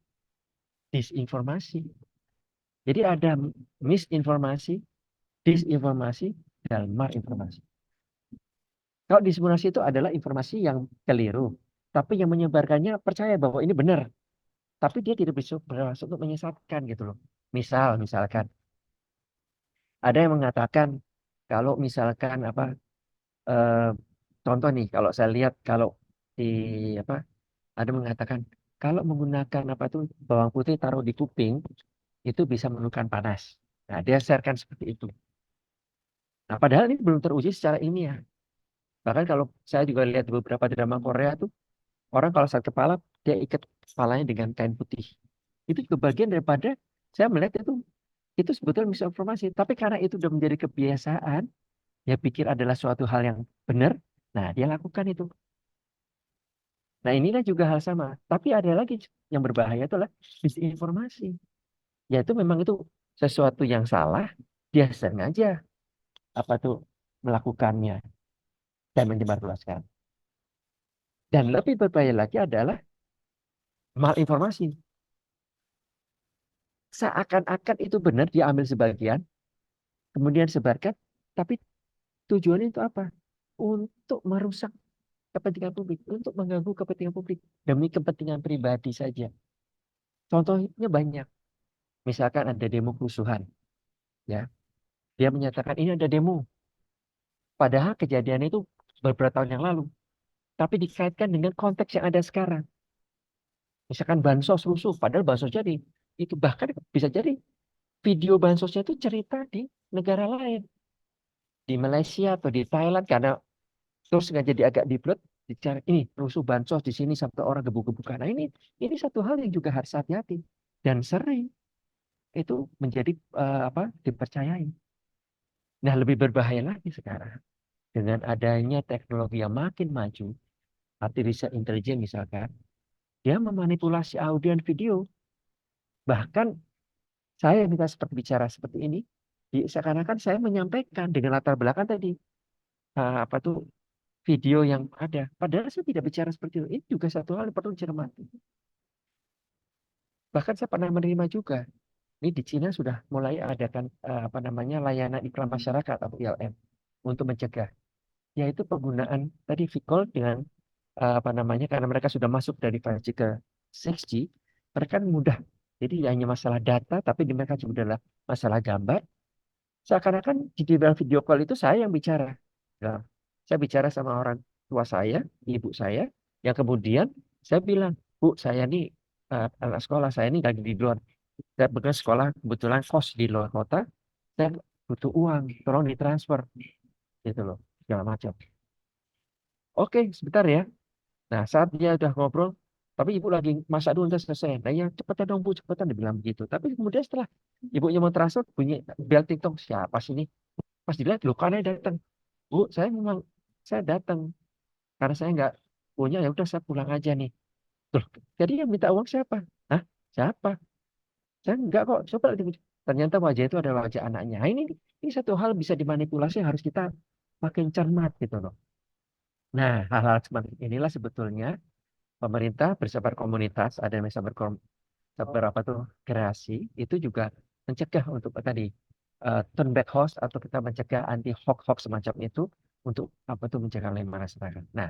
disinformasi. Jadi ada misinformasi, disinformasi, dan malinformasi. Kalau disinformasi itu adalah informasi yang keliru, tapi yang menyebarkannya percaya bahwa ini benar, tapi dia tidak bermaksud untuk menyesatkan gitu loh. Misalkan ada yang mengatakan kalau misalkan contoh nih, kalau saya lihat kalau di ada mengatakan kalau menggunakan bawang putih taruh di kuping itu bisa menurunkan panas. Nah, dia sharekan seperti itu. Nah, padahal ini belum teruji secara ilmiah. Bahkan kalau saya juga lihat beberapa drama Korea tuh, orang kalau sakit kepala, dia ikat kepalanya dengan kain putih. Itu juga bagian daripada, saya melihat itu sebetulnya misinformasi. Tapi karena itu sudah menjadi kebiasaan, dia pikir adalah suatu hal yang benar, nah dia lakukan itu. Nah, inilah juga hal sama. Tapi ada lagi yang berbahaya, itulah disinformasi. Yaitu memang itu sesuatu yang salah, dia sengaja melakukannya dan menyebarluaskan. Dan lebih berbahaya lagi adalah malinformasi. Seakan-akan itu benar, dia ambil sebagian, kemudian sebarkan, tapi tujuannya itu apa? Untuk merusak kepentingan publik, untuk mengganggu kepentingan publik, demi kepentingan pribadi saja. Contohnya banyak. Misalkan ada demo kerusuhan, ya, dia menyatakan ini ada demo, padahal kejadian itu beberapa tahun yang lalu, tapi dikaitkan dengan konteks yang ada sekarang. Misalkan bansos rusuh, padahal bansos jadi itu bahkan bisa jadi video bansosnya itu cerita di negara lain, di Malaysia atau di Thailand, karena terus nggak jadi agak diplot, bicara ini rusuh bansos di sini sampai orang gebuk-gebukan. Nah, ini satu hal yang juga harus hati-hati dan sering itu menjadi dipercayai. Nah, lebih berbahaya lagi sekarang dengan adanya teknologi yang makin maju, artificial intelligence misalkan, dia memanipulasi audio dan video. Bahkan saya minta seperti bicara seperti ini, seakan-akan saya menyampaikan dengan latar belakang tadi video yang ada. Padahal saya tidak bicara seperti itu. Ini juga satu hal yang perlu dicermati. Bahkan saya pernah menerima juga. Ini di Cina sudah mulai adakan layanan iklan masyarakat atau ILM untuk mencegah, yaitu penggunaan tadi Vicol dengan karena mereka sudah masuk dari 5G ke 6G, mereka mudah. Jadi hanya masalah data, tapi di mereka juga adalah masalah gambar. Seakan-akan di dalam video call itu saya yang bicara. Nah, saya bicara sama orang tua saya, ibu saya, yang kemudian saya bilang, Bu, saya nih anak sekolah, saya ini lagi di luar. Saya bekerja sekolah, kebetulan kos di luar kota, saya butuh uang, tolong ditransfer. Gitu loh, segala macam. Oke, sebentar ya. Nah, saat dia udah ngobrol, tapi ibu lagi masak dulu, udah selesai. Nah, ya cepetan dong Bu, cepetan, dibilang begitu. Tapi kemudian setelah ibunya mau transfer, bunyi bel TikTok, siapa sih ini? Pas dilihat, loh, karena datang. Bu, saya datang. Karena saya nggak punya, ya udah saya pulang aja nih. Loh, jadi yang minta uang siapa? Hah? Siapa? Saya enggak kok. Coba ternyata wajah itu adalah wajah anaknya. Nah, ini satu hal bisa dimanipulasi, harus kita makin cermat gitu loh. Nah, hal-hal seperti inilah sebetulnya pemerintah bersama komunitas, ada yang beberapa tuh kreasi, itu juga mencegah untuk tadi turn back hoax, atau kita mencegah anti hoax semacam itu untuk mencegah masyarakat. Nah,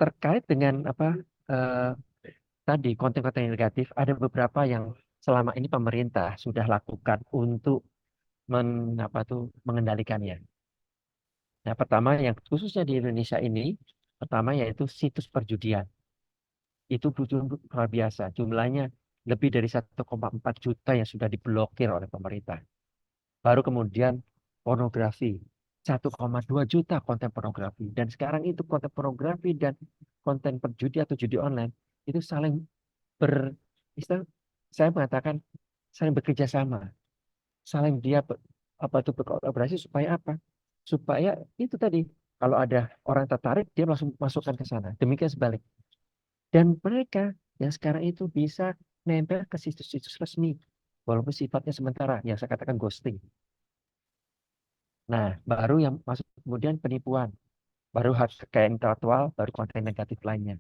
terkait dengan tadi konten-konten negatif, ada beberapa yang selama ini pemerintah sudah lakukan untuk mengendalikannya. Nah, pertama yang khususnya di Indonesia ini, pertama yaitu situs perjudian. Itu luar biasa. Jumlahnya lebih dari 1,4 juta yang sudah diblokir oleh pemerintah. Baru kemudian pornografi. 1,2 juta konten pornografi. Dan sekarang itu konten pornografi dan konten perjudi atau judi online itu saling saya mengatakan saling bekerja sama. Saling dia berkolaborasi supaya apa? Supaya itu tadi, kalau ada orang tertarik, dia langsung masukkan ke sana. Demikian sebalik. Dan mereka yang sekarang itu bisa nempel ke situs-situs resmi, walaupun sifatnya sementara, yang saya katakan ghosting. Nah, baru yang masuk kemudian penipuan, baru hak kekayaan intelektual, baru konten negatif lainnya.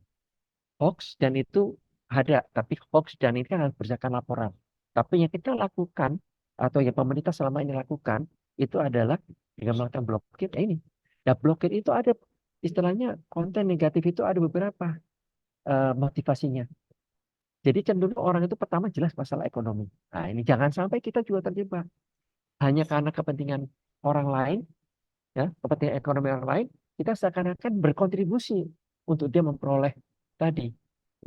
Hoax dan itu ada, tapi hoax dan ini kan harus berdasarkan laporan. Tapi yang kita lakukan, atau yang pemerintah selama ini lakukan, itu adalah dengan melakukan blokir ini. Nah, blokir itu ada, istilahnya konten negatif itu ada beberapa motivasinya. Jadi cenderung orang itu pertama jelas masalah ekonomi. Nah, ini jangan sampai kita juga terjebak hanya karena kepentingan orang lain, ya, kepentingan ekonomi orang lain, kita seakan-akan berkontribusi untuk dia memperoleh tadi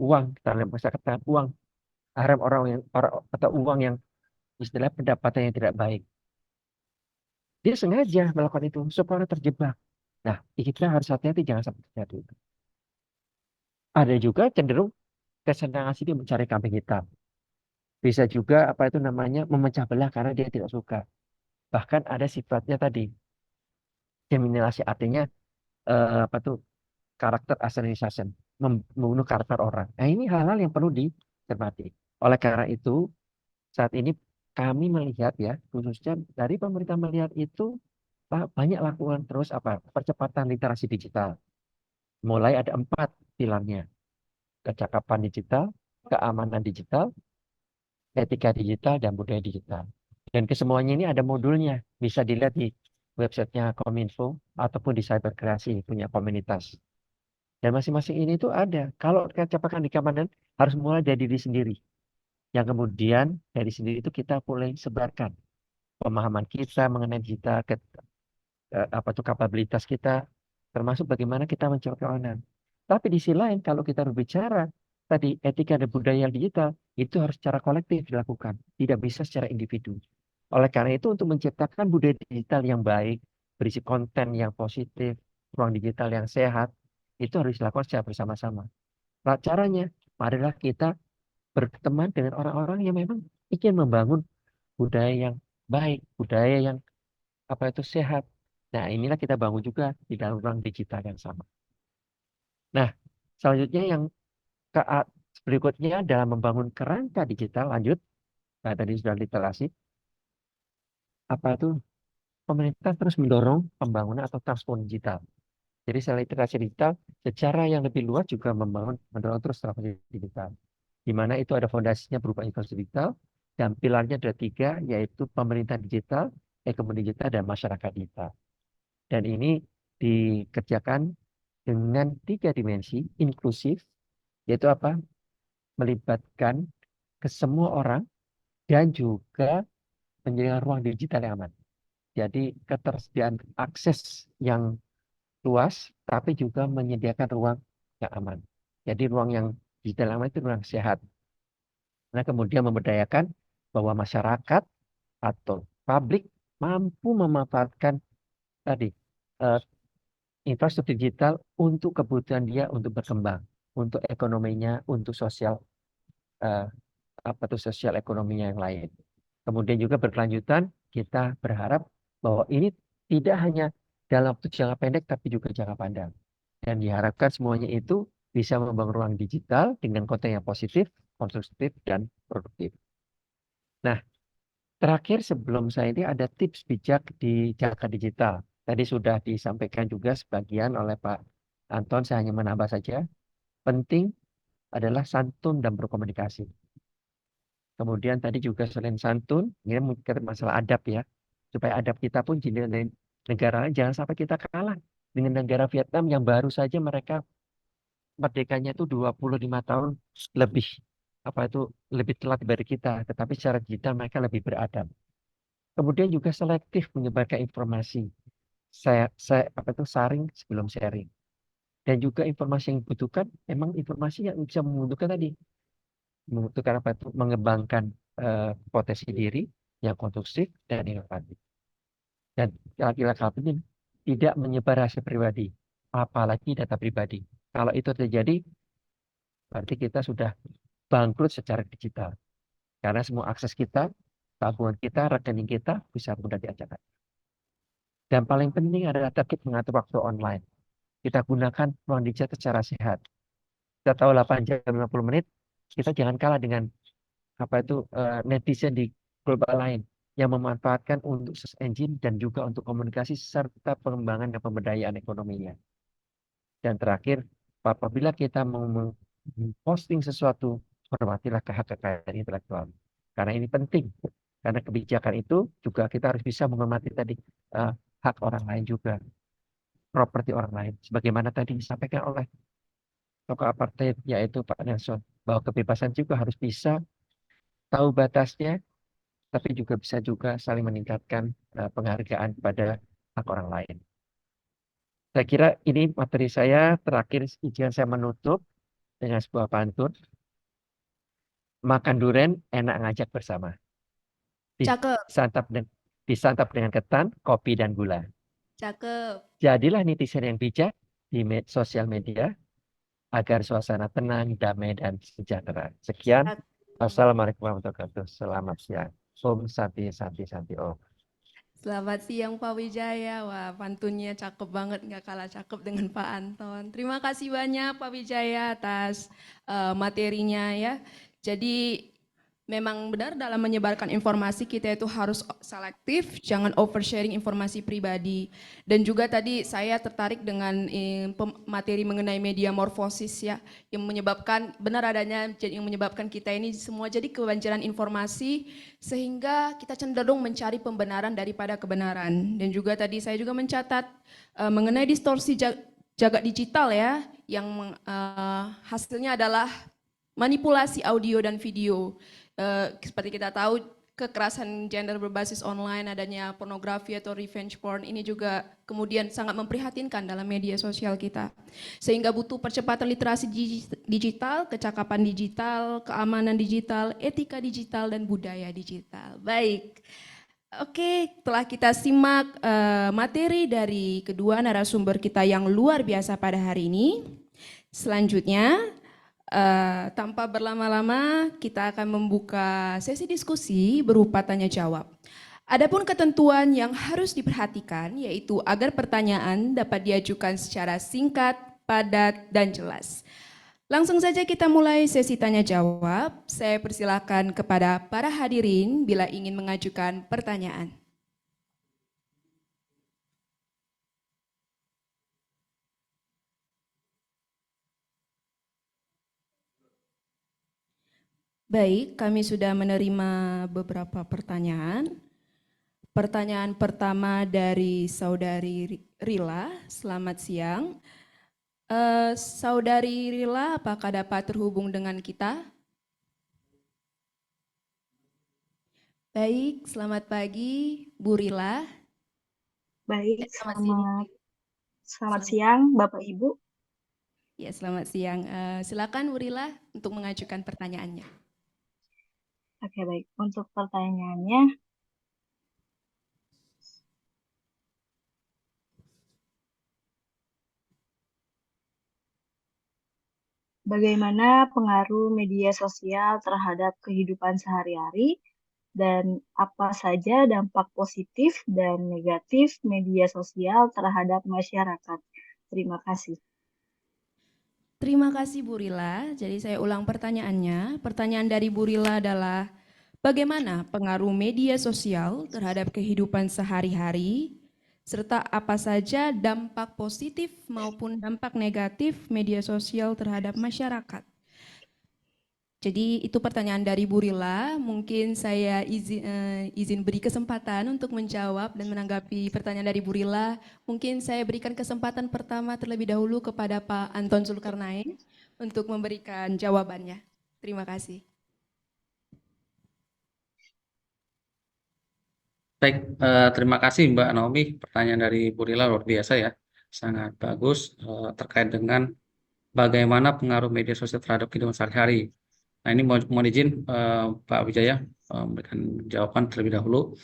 uang, dalam bahasa kata uang haram, atau uang yang istilah pendapatan yang tidak baik. Dia sengaja melakukan itu supaya terjebak. Nah, kita harus hati-hati jangan sampai terjadi itu. Ada juga cenderung kesenangan dia mencari kambing hitam. Bisa juga memecah belah karena dia tidak suka. Bahkan ada sifatnya tadi kriminalisasi, artinya karakter assassination, membunuh karakter orang. Nah, ini hal-hal yang perlu dicermati. Oleh karena itu, saat ini kami melihat ya, khususnya dari pemerintah melihat itu banyak lakukan terus percepatan literasi digital. Mulai ada 4 pilarnya. Kecakapan digital, keamanan digital, etika digital, dan budaya digital. Dan kesemuanya ini ada modulnya. Bisa dilihat di websitenya Kominfo ataupun di Cyberkreasi, punya komunitas. Dan masing-masing ini tuh ada. Kalau kecakapan di keamanan harus mulai dari diri sendiri. Yang kemudian dari sendiri itu kita mulai sebarkan pemahaman kita mengenai digital, kapabilitas kita, termasuk bagaimana kita mencari keamanan. Tapi di sisi lain, kalau kita berbicara tadi etika dan budaya digital, itu harus secara kolektif dilakukan, tidak bisa secara individu. Oleh karena itu, untuk menciptakan budaya digital yang baik, berisi konten yang positif, ruang digital yang sehat, itu harus dilakukan secara bersama-sama. Nah, caranya marilah kita berteman dengan orang-orang yang memang ingin membangun budaya yang baik, budaya yang sehat. Nah, inilah kita bangun juga di dalam ruang digital yang sama. Nah, selanjutnya yang berikutnya dalam membangun kerangka digital, lanjut. Nah, tadi sudah literasi. Pemerintah terus mendorong pembangunan atau transformasi digital. Jadi selain literasi digital, secara yang lebih luas juga mendorong terus transformasi digital. Di mana itu ada fondasinya berupa infrastruktur digital, dan pilarnya ada 3, yaitu pemerintah digital, ekonomi digital, dan masyarakat digital. Dan ini dikerjakan dengan 3 dimensi inklusif, yaitu melibatkan ke semua orang dan juga menyediakan ruang digital yang aman. Jadi ketersediaan akses yang luas, tapi juga menyediakan ruang yang aman. Jadi ruang yang digital aman itu ruang sehat. Nah, kemudian memberdayakan bahwa masyarakat atau publik mampu memanfaatkan tadi infrastruktur digital untuk kebutuhan dia untuk berkembang, untuk ekonominya, untuk sosial sosial ekonominya yang lain. Kemudian juga berkelanjutan kita berharap bahwa ini tidak hanya dalam waktu jangka pendek tapi juga jangka panjang. Dan diharapkan semuanya itu bisa membangun ruang digital dengan konten yang positif, konstruktif, dan produktif. Nah, terakhir sebelum saya ini ada tips bijak di jangka digital. Tadi sudah disampaikan juga sebagian oleh Pak Anton, saya hanya menambah saja. Penting adalah santun dan berkomunikasi. Kemudian tadi juga selain santun, ini mungkin masalah adab ya. Supaya adab kita pun jadi negara lain, jangan sampai kita kalah dengan negara Vietnam yang baru saja mereka merdekanya itu 25 tahun lebih lebih telat dari kita, tetapi secara digital mereka lebih beradab. Kemudian juga selektif menyebarkan informasi. Saring sebelum sharing. Dan juga informasi yang dibutuhkan memang informasi yang bisa membutuhkan tadi. Membutuhkan mengembangkan potensi diri yang konstruktif dan inovatif. Dan laki-laki penting tidak menyebar rahasia pribadi, apalagi data pribadi. Kalau itu terjadi, berarti kita sudah bangkrut secara digital. Karena semua akses kita, tabungan kita, rekening kita bisa mudah diacak. Dan paling penting adalah tertib mengatur waktu online. Kita gunakan ruang digital secara sehat. Kita tahu 8 jam 50 menit, kita jangan kalah dengan netizen di global lain yang memanfaatkan untuk search engine dan juga untuk komunikasi serta pengembangan dan pemberdayaan ekonominya. Dan terakhir, apabila kita mau memposting sesuatu, hormatilah kekayaan intelektual. Karena ini penting. Karena kebijakan itu juga kita harus bisa menghormati tadi hak orang lain juga, properti orang lain. Sebagaimana tadi disampaikan oleh tokoh apartheid, yaitu Pak Nelson, bahwa kebebasan juga harus bisa tahu batasnya, tapi juga bisa juga saling meningkatkan penghargaan kepada hak orang lain. Saya kira ini materi saya. Terakhir, izin saya menutup dengan sebuah pantun. Makan durian enak ngajak bersama. Cakep, Disantap dengan ketan, kopi, dan gula. cakep. Jadilah netizen yang bijak di sosial media agar suasana tenang, damai, dan sejahtera. Sekian. Assalamualaikum warahmatullahi wabarakatuh. Selamat siang. Om Santi Santi Santi Om. Selamat siang Pak Wijaya. Wah, pantunnya cakep banget, nggak kalah cakep dengan Pak Anton. Terima kasih banyak Pak Wijaya atas materinya ya. Jadi memang benar dalam menyebarkan informasi kita itu harus selektif, jangan oversharing informasi pribadi. Dan juga tadi saya tertarik dengan materi mengenai media morfosis ya, yang menyebabkan benar adanya yang menyebabkan kita ini semua jadi kebanjiran informasi sehingga kita cenderung mencari pembenaran daripada kebenaran. Dan juga tadi saya juga mencatat mengenai distorsi jagat digital ya, yang hasilnya adalah manipulasi audio dan video. Seperti kita tahu, kekerasan gender berbasis online, adanya pornografi atau revenge porn ini juga kemudian sangat memprihatinkan dalam media sosial kita. Sehingga butuh percepatan literasi digital, kecakapan digital, keamanan digital, etika digital, dan budaya digital. Baik, Oke, telah kita simak materi dari kedua narasumber kita yang luar biasa pada hari ini. Selanjutnya, tanpa berlama-lama, kita akan membuka sesi diskusi berupa tanya jawab. Adapun ketentuan yang harus diperhatikan yaitu agar pertanyaan dapat diajukan secara singkat, padat, dan jelas. Langsung saja kita mulai sesi tanya jawab. Saya persilakan kepada para hadirin bila ingin mengajukan pertanyaan. Baik, kami sudah menerima beberapa pertanyaan. Pertanyaan pertama dari Saudari Rila, selamat siang. Saudari Rila, apakah dapat terhubung dengan kita? Baik, selamat pagi Bu Rila. Baik, Selamat selamat siang Bapak Ibu. Ya, selamat siang. Silakan Bu Rila untuk mengajukan pertanyaannya. Oke, baik. Untuk pertanyaannya, bagaimana pengaruh media sosial terhadap kehidupan sehari-hari dan apa saja dampak positif dan negatif media sosial terhadap masyarakat? Terima kasih. Terima kasih Bu Rila. Jadi saya ulang pertanyaannya. Pertanyaan dari Bu Rila adalah bagaimana pengaruh media sosial terhadap kehidupan sehari-hari serta apa saja dampak positif maupun dampak negatif media sosial terhadap masyarakat. Jadi itu pertanyaan dari Bu Rila. Mungkin saya izin beri kesempatan untuk menjawab dan menanggapi pertanyaan dari Bu Rila. Mungkin saya berikan kesempatan pertama terlebih dahulu kepada Pak Anton Zulkarnain untuk memberikan jawabannya. Terima kasih. Baik, terima kasih Mbak Naomi. Pertanyaan dari Bu Rila luar biasa ya, sangat bagus terkait dengan bagaimana pengaruh media sosial terhadap kehidupan sehari-hari. Nah ini mohon izin Pak Wijaya memberikan jawaban terlebih dahulu.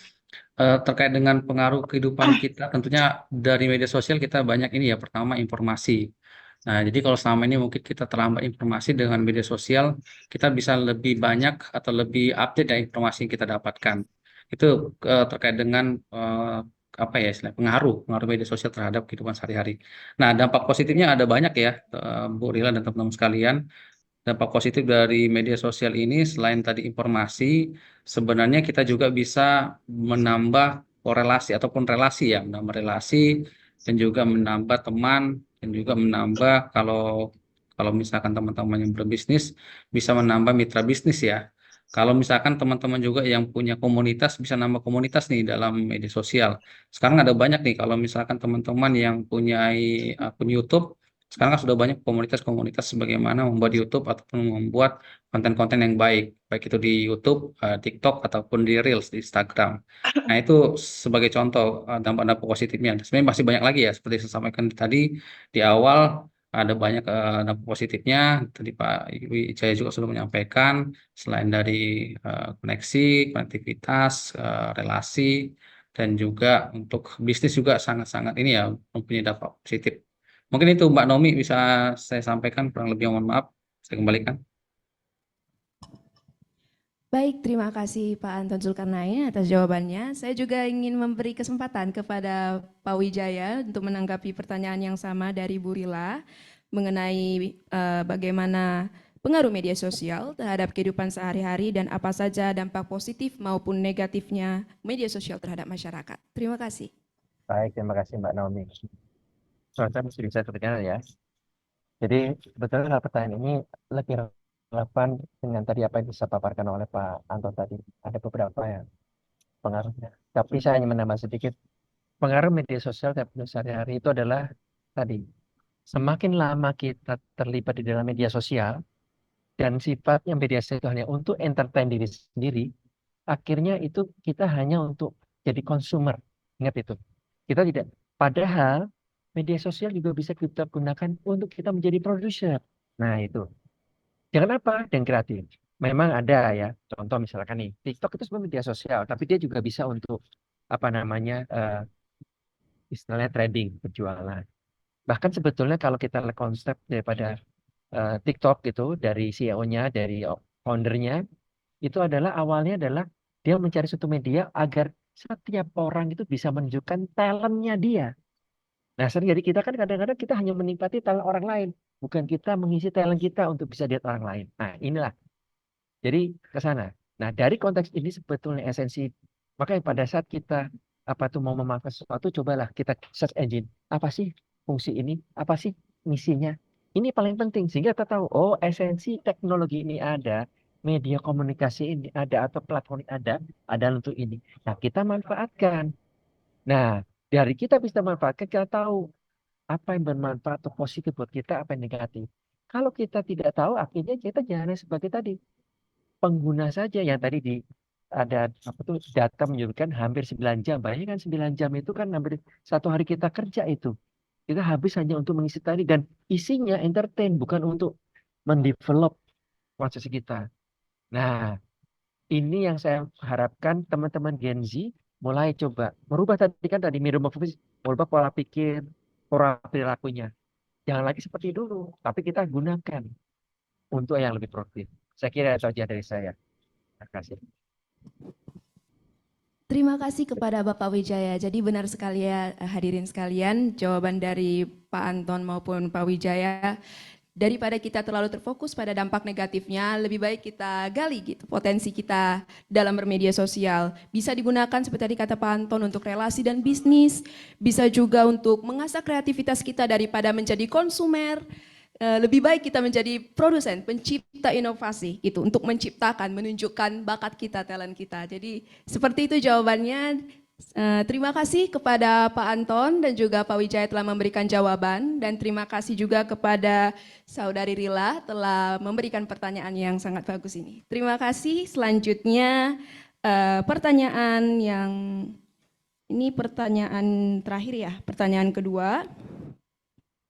Terkait dengan pengaruh kehidupan kita, tentunya dari media sosial kita banyak ini ya, pertama informasi. Nah, jadi kalau selama ini mungkin kita terlambat informasi dengan media sosial, kita bisa lebih banyak atau lebih update dari informasi yang kita dapatkan. Itu terkait dengan apa ya istilah pengaruh media sosial terhadap kehidupan sehari-hari. Nah, dampak positifnya ada banyak ya, Bu Rila dan teman-teman sekalian. Dampak positif dari media sosial ini selain tadi informasi, sebenarnya kita juga bisa menambah korelasi ataupun relasi ya, menambah relasi dan juga menambah teman dan juga menambah kalau kalau misalkan teman-teman yang berbisnis bisa menambah mitra bisnis ya. Kalau misalkan teman-teman juga yang punya komunitas bisa nambah komunitas nih dalam media sosial. Sekarang ada banyak nih kalau misalkan teman-teman yang punya akun YouTube sekarang kan sudah banyak komunitas-komunitas bagaimana membuat YouTube ataupun membuat konten-konten yang baik, baik itu di YouTube, TikTok ataupun di Reels di Instagram. Nah itu sebagai contoh dampak-dampak positifnya. Sebenarnya masih banyak lagi ya, seperti saya sampaikan tadi di awal ada banyak dampak positifnya. Tadi Pak Wijaya juga sudah menyampaikan selain dari koneksi, konektivitas, relasi, dan juga untuk bisnis juga sangat-sangat ini ya mempunyai dampak positif. Mungkin itu Mbak Nomi bisa saya sampaikan, kurang lebih mohon maaf. Saya kembalikan. Baik, terima kasih Pak Anton Zulkarnain atas jawabannya. Saya juga ingin memberi kesempatan kepada Pak Wijaya untuk menanggapi pertanyaan yang sama dari Bu Rila mengenai bagaimana pengaruh media sosial terhadap kehidupan sehari-hari dan apa saja dampak positif maupun negatifnya media sosial terhadap masyarakat. Terima kasih. Baik, terima kasih Mbak Naomi. Saya mesti bisa terdengar ya. Jadi sebetulnya pertanyaan ini lebih relevan dengan tadi apa yang dipaparkan oleh Pak Anton tadi. Ada beberapa yang pengaruhnya. Tapi saya hanya menambah sedikit. Pengaruh media sosial terhadap sehari-hari itu adalah tadi. Semakin lama kita terlibat di dalam media sosial dan sifatnya media sosial itu hanya untuk entertain diri sendiri, akhirnya itu kita hanya untuk jadi consumer. Ingat itu. Kita tidak. Padahal media sosial juga bisa kita gunakan untuk kita menjadi produser. Nah itu. Dengan apa? Dengan kreatif. memang ada ya. Contoh misalkan nih, TikTok itu sebenarnya media sosial, tapi dia juga bisa untuk apa namanya istilahnya trading, berjualan. Bahkan sebetulnya kalau kita lihat konsep daripada TikTok itu dari CEO-nya, dari foundernya, itu adalah awalnya adalah dia mencari suatu media agar setiap orang itu bisa menunjukkan talentnya dia. Nah, jadi kita kan kadang-kadang kita hanya menikmati talent orang lain, bukan kita mengisi talent kita untuk bisa lihat orang lain. Nah, inilah. Jadi ke sana. Nah, dari konteks ini sebetulnya esensi. Makanya pada saat kita apa tuh mau memanfaatkan sesuatu, cobalah kita search engine. Apa sih fungsi ini? Apa sih misinya? Ini paling penting sehingga kita tahu, oh esensi teknologi ini ada, media komunikasi ini ada atau platform ini ada untuk ini. Nah, kita manfaatkan. Nah, dari kita bisa manfaatkan, kita tahu apa yang bermanfaat atau positif buat kita, apa yang negatif. Kalau kita tidak tahu, akhirnya kita jangan sebagai tadi pengguna saja yang tadi ada apa tuh data menunjukkan hampir 9 jam. Bayangkan 9 jam itu kan hampir satu hari kita kerja itu. Kita habis hanya untuk mengisi tadi dan isinya entertain bukan untuk mendevelop konsumsi kita. Nah, ini yang saya harapkan teman-teman Gen Z mulai coba merubah tadi mirror movement, merubah pola pikir, pola perilakunya. Jangan lagi seperti dulu, tapi kita gunakan untuk yang lebih produktif. Saya kira itu saja dari saya. Terima kasih. Terima kasih kepada Bapak Wijaya. Jadi benar sekali ya hadirin sekalian, jawaban dari Pak Anton maupun Pak Wijaya. Daripada kita terlalu terfokus pada dampak negatifnya, lebih baik kita gali gitu potensi kita dalam bermedia sosial. Bisa digunakan seperti tadi kata Pak Anton untuk relasi dan bisnis, bisa juga untuk mengasah kreativitas kita daripada menjadi konsumer. Lebih baik kita menjadi produsen, pencipta inovasi gitu untuk menciptakan, menunjukkan bakat kita, talent kita. Jadi seperti itu jawabannya. Terima kasih kepada Pak Anton dan juga Pak Wijaya telah memberikan jawaban dan terima kasih juga kepada Saudari Rila telah memberikan pertanyaan yang sangat bagus ini. Terima kasih. Selanjutnya pertanyaan yang ini pertanyaan terakhir ya, pertanyaan kedua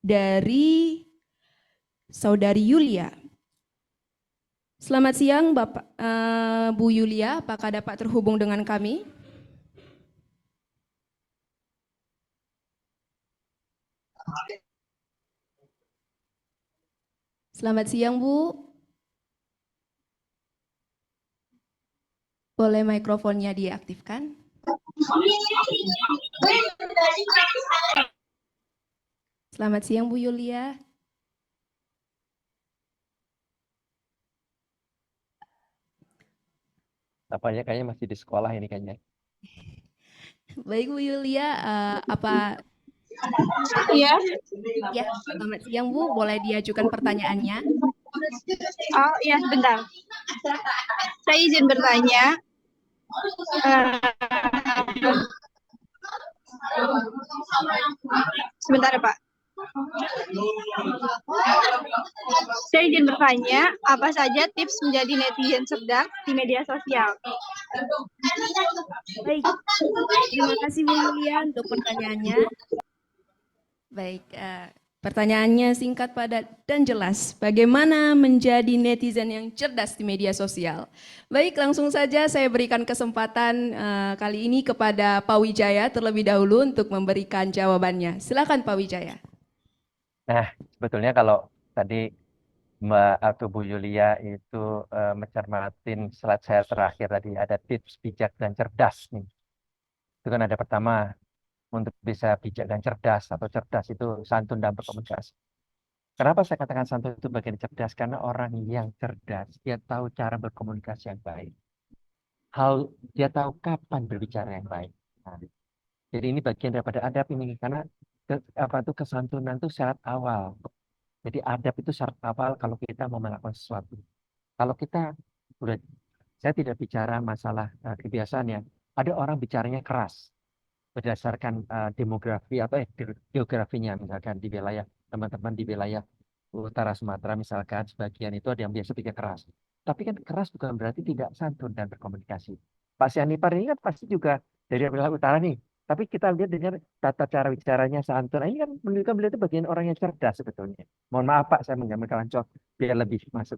dari Saudari Yulia. Selamat siang Bapak Bu Yulia, apakah dapat terhubung dengan kami? Selamat siang Bu. Boleh mikrofonnya diaktifkan? Selamat siang Bu Yulia. Apanya kayaknya masih di sekolah ini kayaknya. Baik Bu Yulia, apa Iya. ya, selamat siang Bu, boleh diajukan pertanyaannya? Oh iya, sebentar. Saya izin bertanya. Sebentar ya Pak. Saya izin bertanya, apa saja tips menjadi netizen cerdas di media sosial? Baik, terima kasih Bu Yulia untuk pertanyaannya. Baik, pertanyaannya singkat, padat, dan jelas. Bagaimana menjadi netizen yang cerdas di media sosial? Baik, langsung saja saya berikan kesempatan kali ini kepada Pak Wijaya terlebih dahulu untuk memberikan jawabannya. Silakan Pak Wijaya. Nah, sebetulnya kalau tadi Mbak atau Bu Yulia itu mencermatin slide saya terakhir tadi ada tips bijak dan cerdas nih. Itu kan ada pertama untuk bisa bijak dan cerdas atau cerdas itu santun dan berkomunikasi. Kenapa saya katakan santun itu bagian cerdas? Karena orang yang cerdas dia tahu cara berkomunikasi yang baik. Dia tahu kapan berbicara yang baik. Nah, jadi ini bagian daripada adab ini karena kesantunan itu syarat awal. Jadi adab itu syarat awal kalau kita mau melakukan sesuatu. Kalau kita saya tidak bicara masalah kebiasaan ya. Ada orang bicaranya keras berdasarkan demografi atau geografinya, misalkan di wilayah teman-teman di wilayah utara Sumatera misalkan sebagian itu ada yang biasa bicara keras. Tapi kan keras bukan berarti tidak santun dan berkomunikasi. Pak Sianipar ini kan pasti juga dari wilayah utara nih. Tapi kita lihat dengan tata cara bicaranya santun. Ini kan menunjukkan beliau itu bagian orang yang cerdas sebetulnya. Mohon maaf Pak, saya mengambil contoh biar lebih masuk.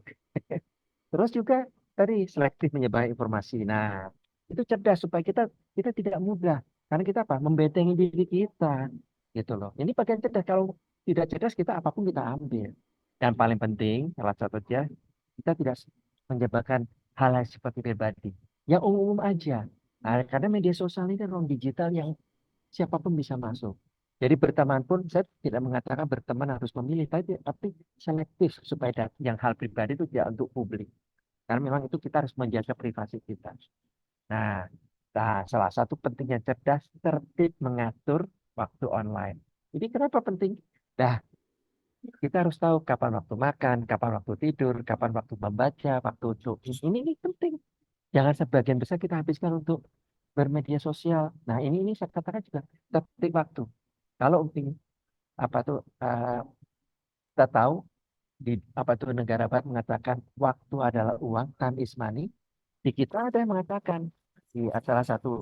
Terus juga tadi selektif menyebar informasi. Nah, itu cerdas supaya kita tidak mudah. Karena kita apa? Membentengi diri kita. Gitu loh. Ini bagian cerdas. Kalau tidak cerdas, kita apapun kita ambil. Dan paling penting, salah satunya, kita tidak menyebarkan hal yang seperti pribadi. Yang umum-umum aja. Nah, karena media sosial ini kan ruang digital yang siapapun bisa masuk. Jadi berteman pun saya tidak mengatakan berteman harus memilih, tapi selektif supaya yang hal pribadi itu tidak untuk publik. Karena memang itu kita harus menjaga privasi kita. Nah, salah satu pentingnya cerdas, tertib mengatur waktu online. Jadi kenapa penting? Nah, kita harus tahu kapan waktu makan, kapan waktu tidur, kapan waktu membaca, waktu untuk ini penting. Jangan sebagian besar kita habiskan untuk bermedia sosial. Nah, ini saya katakan juga tertib waktu. Kalau kita tahu di negara barat mengatakan waktu adalah uang, time is money. Di kita ada yang mengatakan di salah satu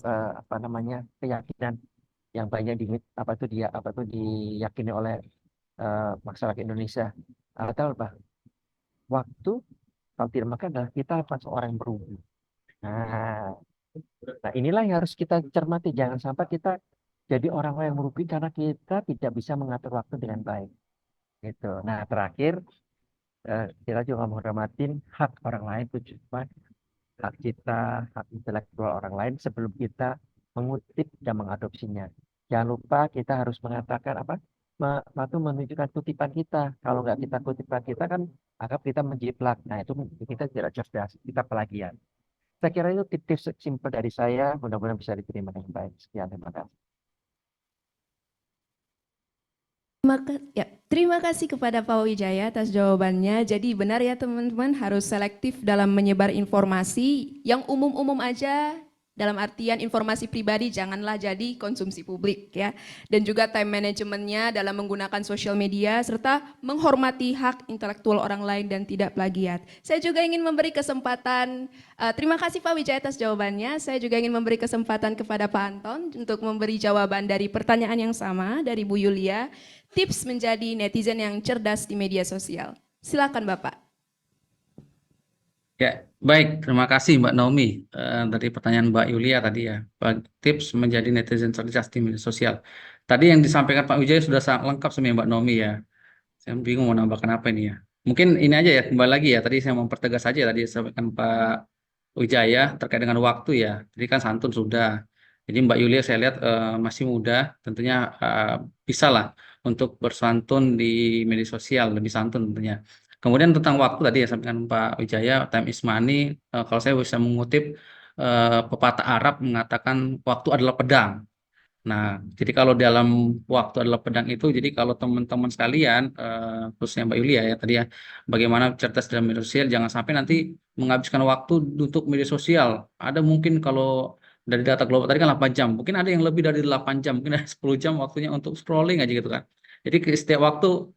keyakinan yang banyak diyakini oleh masyarakat Indonesia. Tahu apa? Waktu kalau tidak makan adalah kita seorang yang merugi. Nah, inilah yang harus kita cermati. Jangan sampai kita jadi orang-orang yang merugi karena kita tidak bisa mengatur waktu dengan baik. Gitu. Nah, terakhir kita juga menghormatin hak orang lain itu cuma hak kita, hak intelektual orang lain sebelum kita mengutip dan mengadopsinya. Jangan lupa kita harus mengatakan menunjukkan kutipan kita. Kalau nggak kita kutipan kita kan anggap kita menjiplak. Nah, itu kita tidak cerdas, kita plagiat. Saya kira itu tips simpel dari saya, mudah-mudahan bisa diterima dengan baik. Sekian, terima kasih. Terima kasih kepada Pak Wijaya atas jawabannya. Jadi benar ya teman-teman, harus selektif dalam menyebar informasi yang umum-umum aja, dalam artian informasi pribadi janganlah jadi konsumsi publik ya. Dan juga time managementnya dalam menggunakan sosial media serta menghormati hak intelektual orang lain dan tidak plagiat. Saya juga ingin memberi kesempatan, terima kasih Pak Wijaya atas jawabannya. Saya juga ingin memberi kesempatan kepada Pak Anton untuk memberi jawaban dari pertanyaan yang sama dari Bu Yulia. Tips menjadi netizen yang cerdas di media sosial. Silakan Bapak. Ya, baik. Terima kasih Mbak Naomi dari pertanyaan Mbak Yulia tadi ya. Tips menjadi netizen cerdas di media sosial. Tadi yang disampaikan Pak Wijaya sudah sangat lengkap sebenarnya Mbak Naomi ya. Saya bingung mau nambahkan apa ini ya. Mungkin ini aja ya, kembali lagi ya. Tadi saya mempertegas saja tadi disampaikan Pak Wijaya terkait dengan waktu ya. Jadi kan santun sudah. Jadi Mbak Yulia saya lihat masih muda, tentunya bisa lah untuk bersantun di media sosial, lebih santun tentunya. Kemudian tentang waktu tadi ya sampaikan Pak Wijaya, time is money. Kalau saya bisa mengutip pepatah Arab mengatakan waktu adalah pedang. Nah, jadi kalau dalam waktu adalah pedang itu, jadi kalau teman-teman sekalian, khususnya Mbak Yulia ya tadi ya, bagaimana cerdas dalam media sosial, jangan sampai nanti menghabiskan waktu untuk media sosial. Ada mungkin kalau dari data global tadi kan 8 jam, mungkin ada yang lebih dari 8 jam, mungkin ada 10 jam waktunya untuk scrolling aja gitu kan. Jadi setiap waktu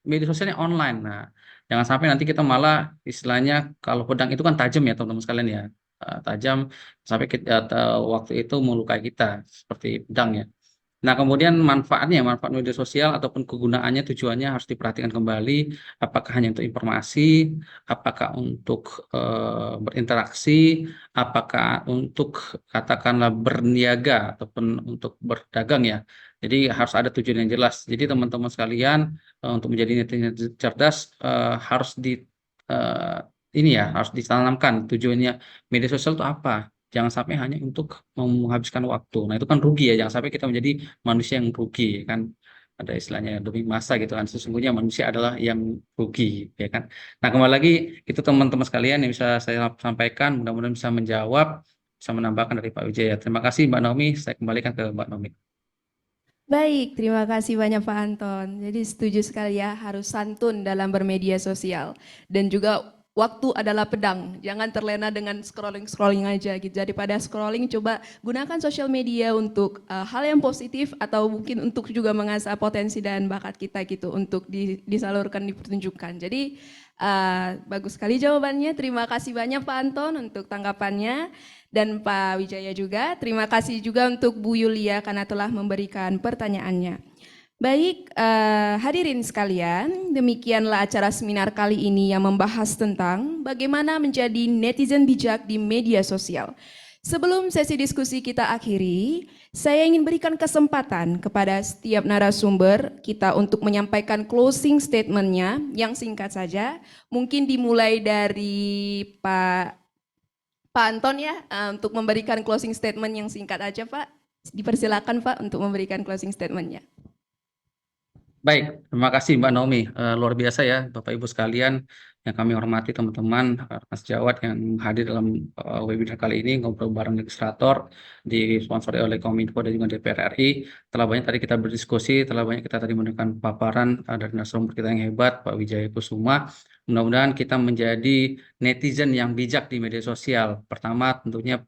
media sosialnya online. Nah, jangan sampai nanti kita malah istilahnya kalau pedang itu kan tajam ya teman-teman sekalian ya. Tajam sampai waktu itu melukai kita seperti pedang ya. Nah, kemudian manfaat media sosial ataupun kegunaannya, tujuannya harus diperhatikan kembali. Apakah hanya untuk informasi, apakah untuk berinteraksi, apakah untuk katakanlah berniaga ataupun untuk berdagang ya. Jadi harus ada tujuan yang jelas. Jadi teman-teman sekalian untuk menjadi netizen cerdas harus harus ditanamkan tujuannya media sosial itu apa. Jangan sampai hanya untuk menghabiskan waktu. Nah, itu kan rugi ya. Jangan sampai kita menjadi manusia yang rugi, kan. Ada istilahnya demi masa gitu kan. Sesungguhnya manusia adalah yang rugi, ya kan. Nah, kembali lagi itu teman-teman sekalian yang bisa saya sampaikan. Mudah-mudahan bisa menjawab, bisa menambahkan dari Pak Wijaya. Terima kasih Mbak Naomi. Saya kembalikan ke Mbak Naomi. Baik, terima kasih banyak Pak Anton. Jadi setuju sekali ya, harus santun dalam bermedia sosial. Dan juga waktu adalah pedang, jangan terlena dengan scrolling aja gitu. Daripada scrolling, coba gunakan sosial media untuk hal yang positif atau mungkin untuk juga mengasah potensi dan bakat kita gitu untuk disalurkan, dipertunjukkan. Jadi bagus sekali jawabannya. Terima kasih banyak Pak Anton untuk tanggapannya dan Pak Wijaya juga. Terima kasih juga untuk Bu Yulia karena telah memberikan pertanyaannya. Baik, hadirin sekalian, demikianlah acara seminar kali ini yang membahas tentang bagaimana menjadi netizen bijak di media sosial. Sebelum sesi diskusi kita akhiri, saya ingin berikan kesempatan kepada setiap narasumber kita untuk menyampaikan closing statement-nya yang singkat saja. Mungkin dimulai dari Pak Anton ya, untuk memberikan closing statement yang singkat aja Pak. Dipersilakan Pak untuk memberikan closing statement-nya. Baik, terima kasih Mbak Naomi. Luar biasa ya Bapak Ibu sekalian yang kami hormati teman-teman Mas Jawad yang hadir dalam webinar kali ini ngobrol bareng legislator disponsori oleh Kominfo dan juga DPR RI. Telah banyak tadi kita berdiskusi, telah banyak kita tadi mendengarkan paparan dari narasumber kita yang hebat Pak Wijaya Kusuma. Mudah-mudahan kita menjadi netizen yang bijak di media sosial. Pertama tentunya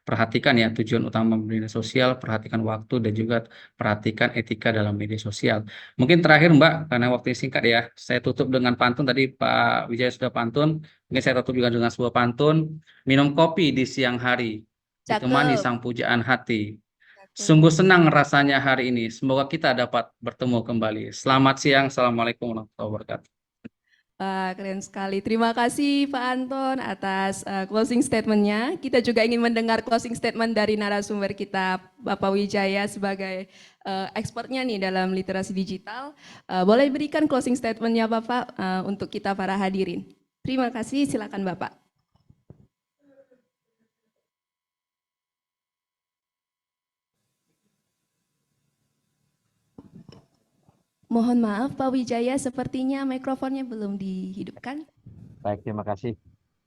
perhatikan ya tujuan utama media sosial, perhatikan waktu dan juga perhatikan etika dalam media sosial. Mungkin terakhir Mbak, karena waktunya singkat ya, saya tutup dengan pantun. Tadi Pak Wijaya sudah pantun, mungkin saya tutup juga dengan sebuah pantun. Minum kopi di siang hari, ditemani Cakep. sang pujaan hati. Cakep. Sungguh senang rasanya hari ini. Semoga kita dapat bertemu kembali. Selamat siang. Assalamualaikum warahmatullahi wabarakatuh. Keren sekali. Terima kasih Pak Anton atas closing statement-nya. Kita juga ingin mendengar closing statement dari narasumber kita, Bapak Wijaya sebagai expertnya nih dalam literasi digital. Boleh berikan closing statement-nya Bapak untuk kita para hadirin. Terima kasih, silakan Bapak. Mohon maaf Pak Wijaya, sepertinya mikrofonnya belum dihidupkan. Baik, terima kasih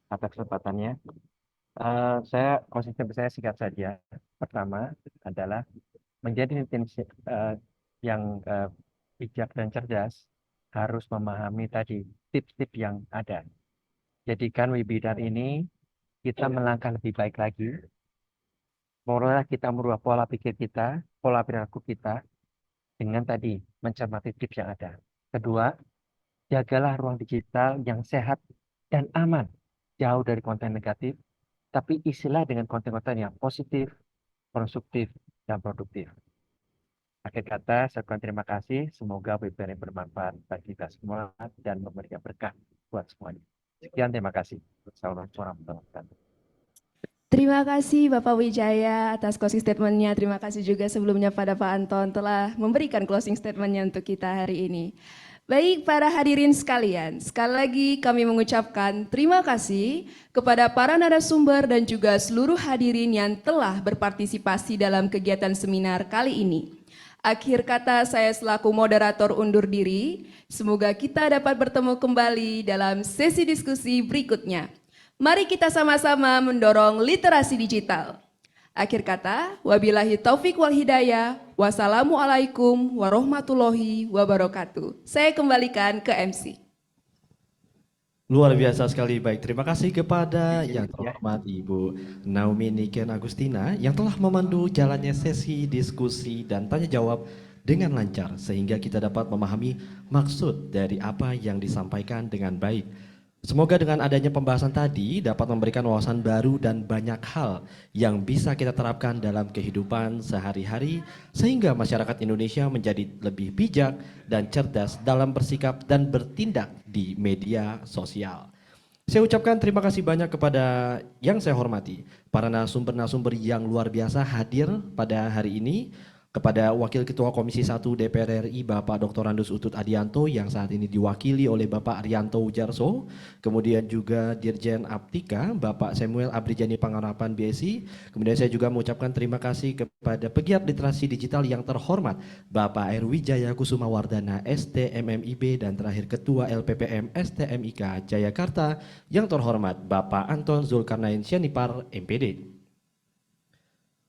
atas kesempatannya. Saya konsisten saya singkat saja. Pertama adalah menjadi netizen yang bijak dan cerdas harus memahami tadi tips-tips yang ada. Jadikan webinar ini kita melangkah lebih baik lagi. Mulailah kita merubah pola pikir kita, pola perilaku kita dengan tadi mencermati tips yang ada. Kedua, jagalah ruang digital yang sehat dan aman, jauh dari konten negatif, tapi isilah dengan konten-konten yang positif, konstruktif, dan produktif. Akhir kata, saya ucapkan terima kasih. Semoga webinar ini bermanfaat bagi kita semua dan memberikan berkah buat semuanya. Sekian, terima kasih. Assalamualaikum warahmatullahi wabarakatuh. Terima kasih Bapak Wijaya atas closing statement-nya. Terima kasih juga sebelumnya pada Pak Anton telah memberikan closing statement-nya untuk kita hari ini. Baik para hadirin sekalian, sekali lagi kami mengucapkan terima kasih kepada para narasumber dan juga seluruh hadirin yang telah berpartisipasi dalam kegiatan seminar kali ini. Akhir kata saya selaku moderator undur diri, semoga kita dapat bertemu kembali dalam sesi diskusi berikutnya. Mari kita sama-sama mendorong literasi digital. Akhir kata, wabillahi taufik wal hidayah, wassalamualaikum warahmatullahi wabarakatuh. Saya kembalikan ke MC. Luar biasa sekali, baik. Terima kasih kepada yang terhormat Ibu Naomi Niken Agustina yang telah memandu jalannya sesi diskusi dan tanya jawab dengan lancar sehingga kita dapat memahami maksud dari apa yang disampaikan dengan baik. Semoga dengan adanya pembahasan tadi dapat memberikan wawasan baru dan banyak hal yang bisa kita terapkan dalam kehidupan sehari-hari sehingga masyarakat Indonesia menjadi lebih bijak dan cerdas dalam bersikap dan bertindak di media sosial. Saya ucapkan terima kasih banyak kepada yang saya hormati, para narasumber-narasumber yang luar biasa hadir pada hari ini, kepada Wakil Ketua Komisi 1 DPR RI Bapak Dr. Randus Utut Adianto yang saat ini diwakili oleh Bapak Arianto Ujarso, kemudian juga Dirjen Aptika Bapak Samuel Abrijani Pangarapan BSI, kemudian saya juga mengucapkan terima kasih kepada pegiat literasi digital yang terhormat Bapak Wijaya Kusuma Wardana STMMIB dan terakhir Ketua LPPM STMIK Jayakarta yang terhormat Bapak Anton Zulkarnain Syanipar MPD.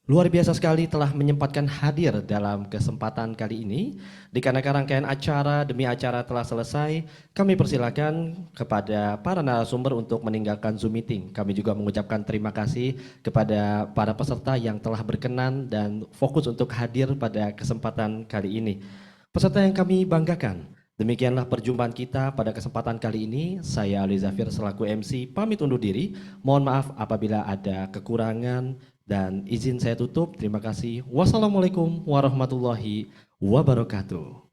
Luar biasa sekali telah menyempatkan hadir dalam kesempatan kali ini. Dikarenakan rangkaian acara demi acara telah selesai, kami persilakan kepada para narasumber untuk meninggalkan Zoom meeting. Kami juga mengucapkan terima kasih kepada para peserta yang telah berkenan dan fokus untuk hadir pada kesempatan kali ini. Peserta yang kami banggakan, demikianlah perjumpaan kita pada kesempatan kali ini. Saya Ali Zafir selaku MC pamit undur diri. Mohon maaf apabila ada kekurangan, Dan izin saya tutup, terima kasih. Wassalamualaikum warahmatullahi wabarakatuh.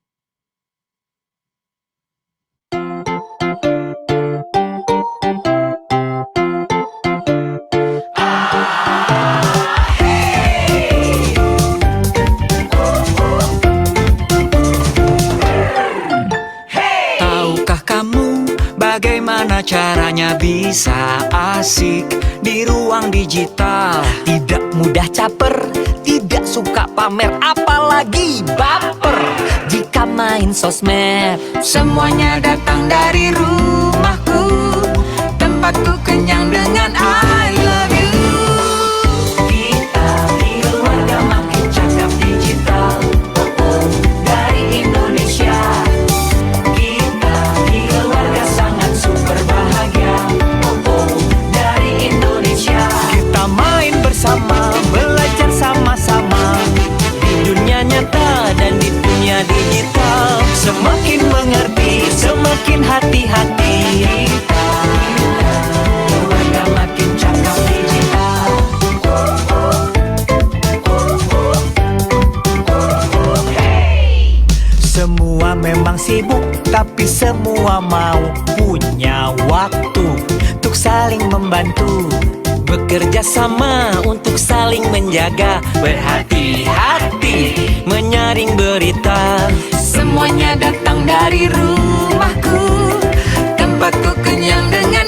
Tahukah kamu bagaimana caranya bisa asik di ruang digital? Tidak mudah caper, tidak suka pamer, apalagi baper. Jika main sosmed, semuanya datang dari rumahku. Tempatku kenyang dengan I love you. Kita di keluarga makin cakap digital. Oh, oh, dari Indonesia. Kita di keluarga sangat super bahagia. Oh, oh, dari Indonesia. Kita main bersama, belajar sama-sama di dunia nyata dan di dunia digital. Semakin mengerti, semakin hati-hati. Keluarga makin cakap digital. Hey! Semua memang sibuk, tapi semua mau punya waktu untuk saling membantu. Bekerja sama untuk saling menjaga. Berhati-hati menyaring berita. Semuanya datang dari rumahku. Tempatku kenyang dengan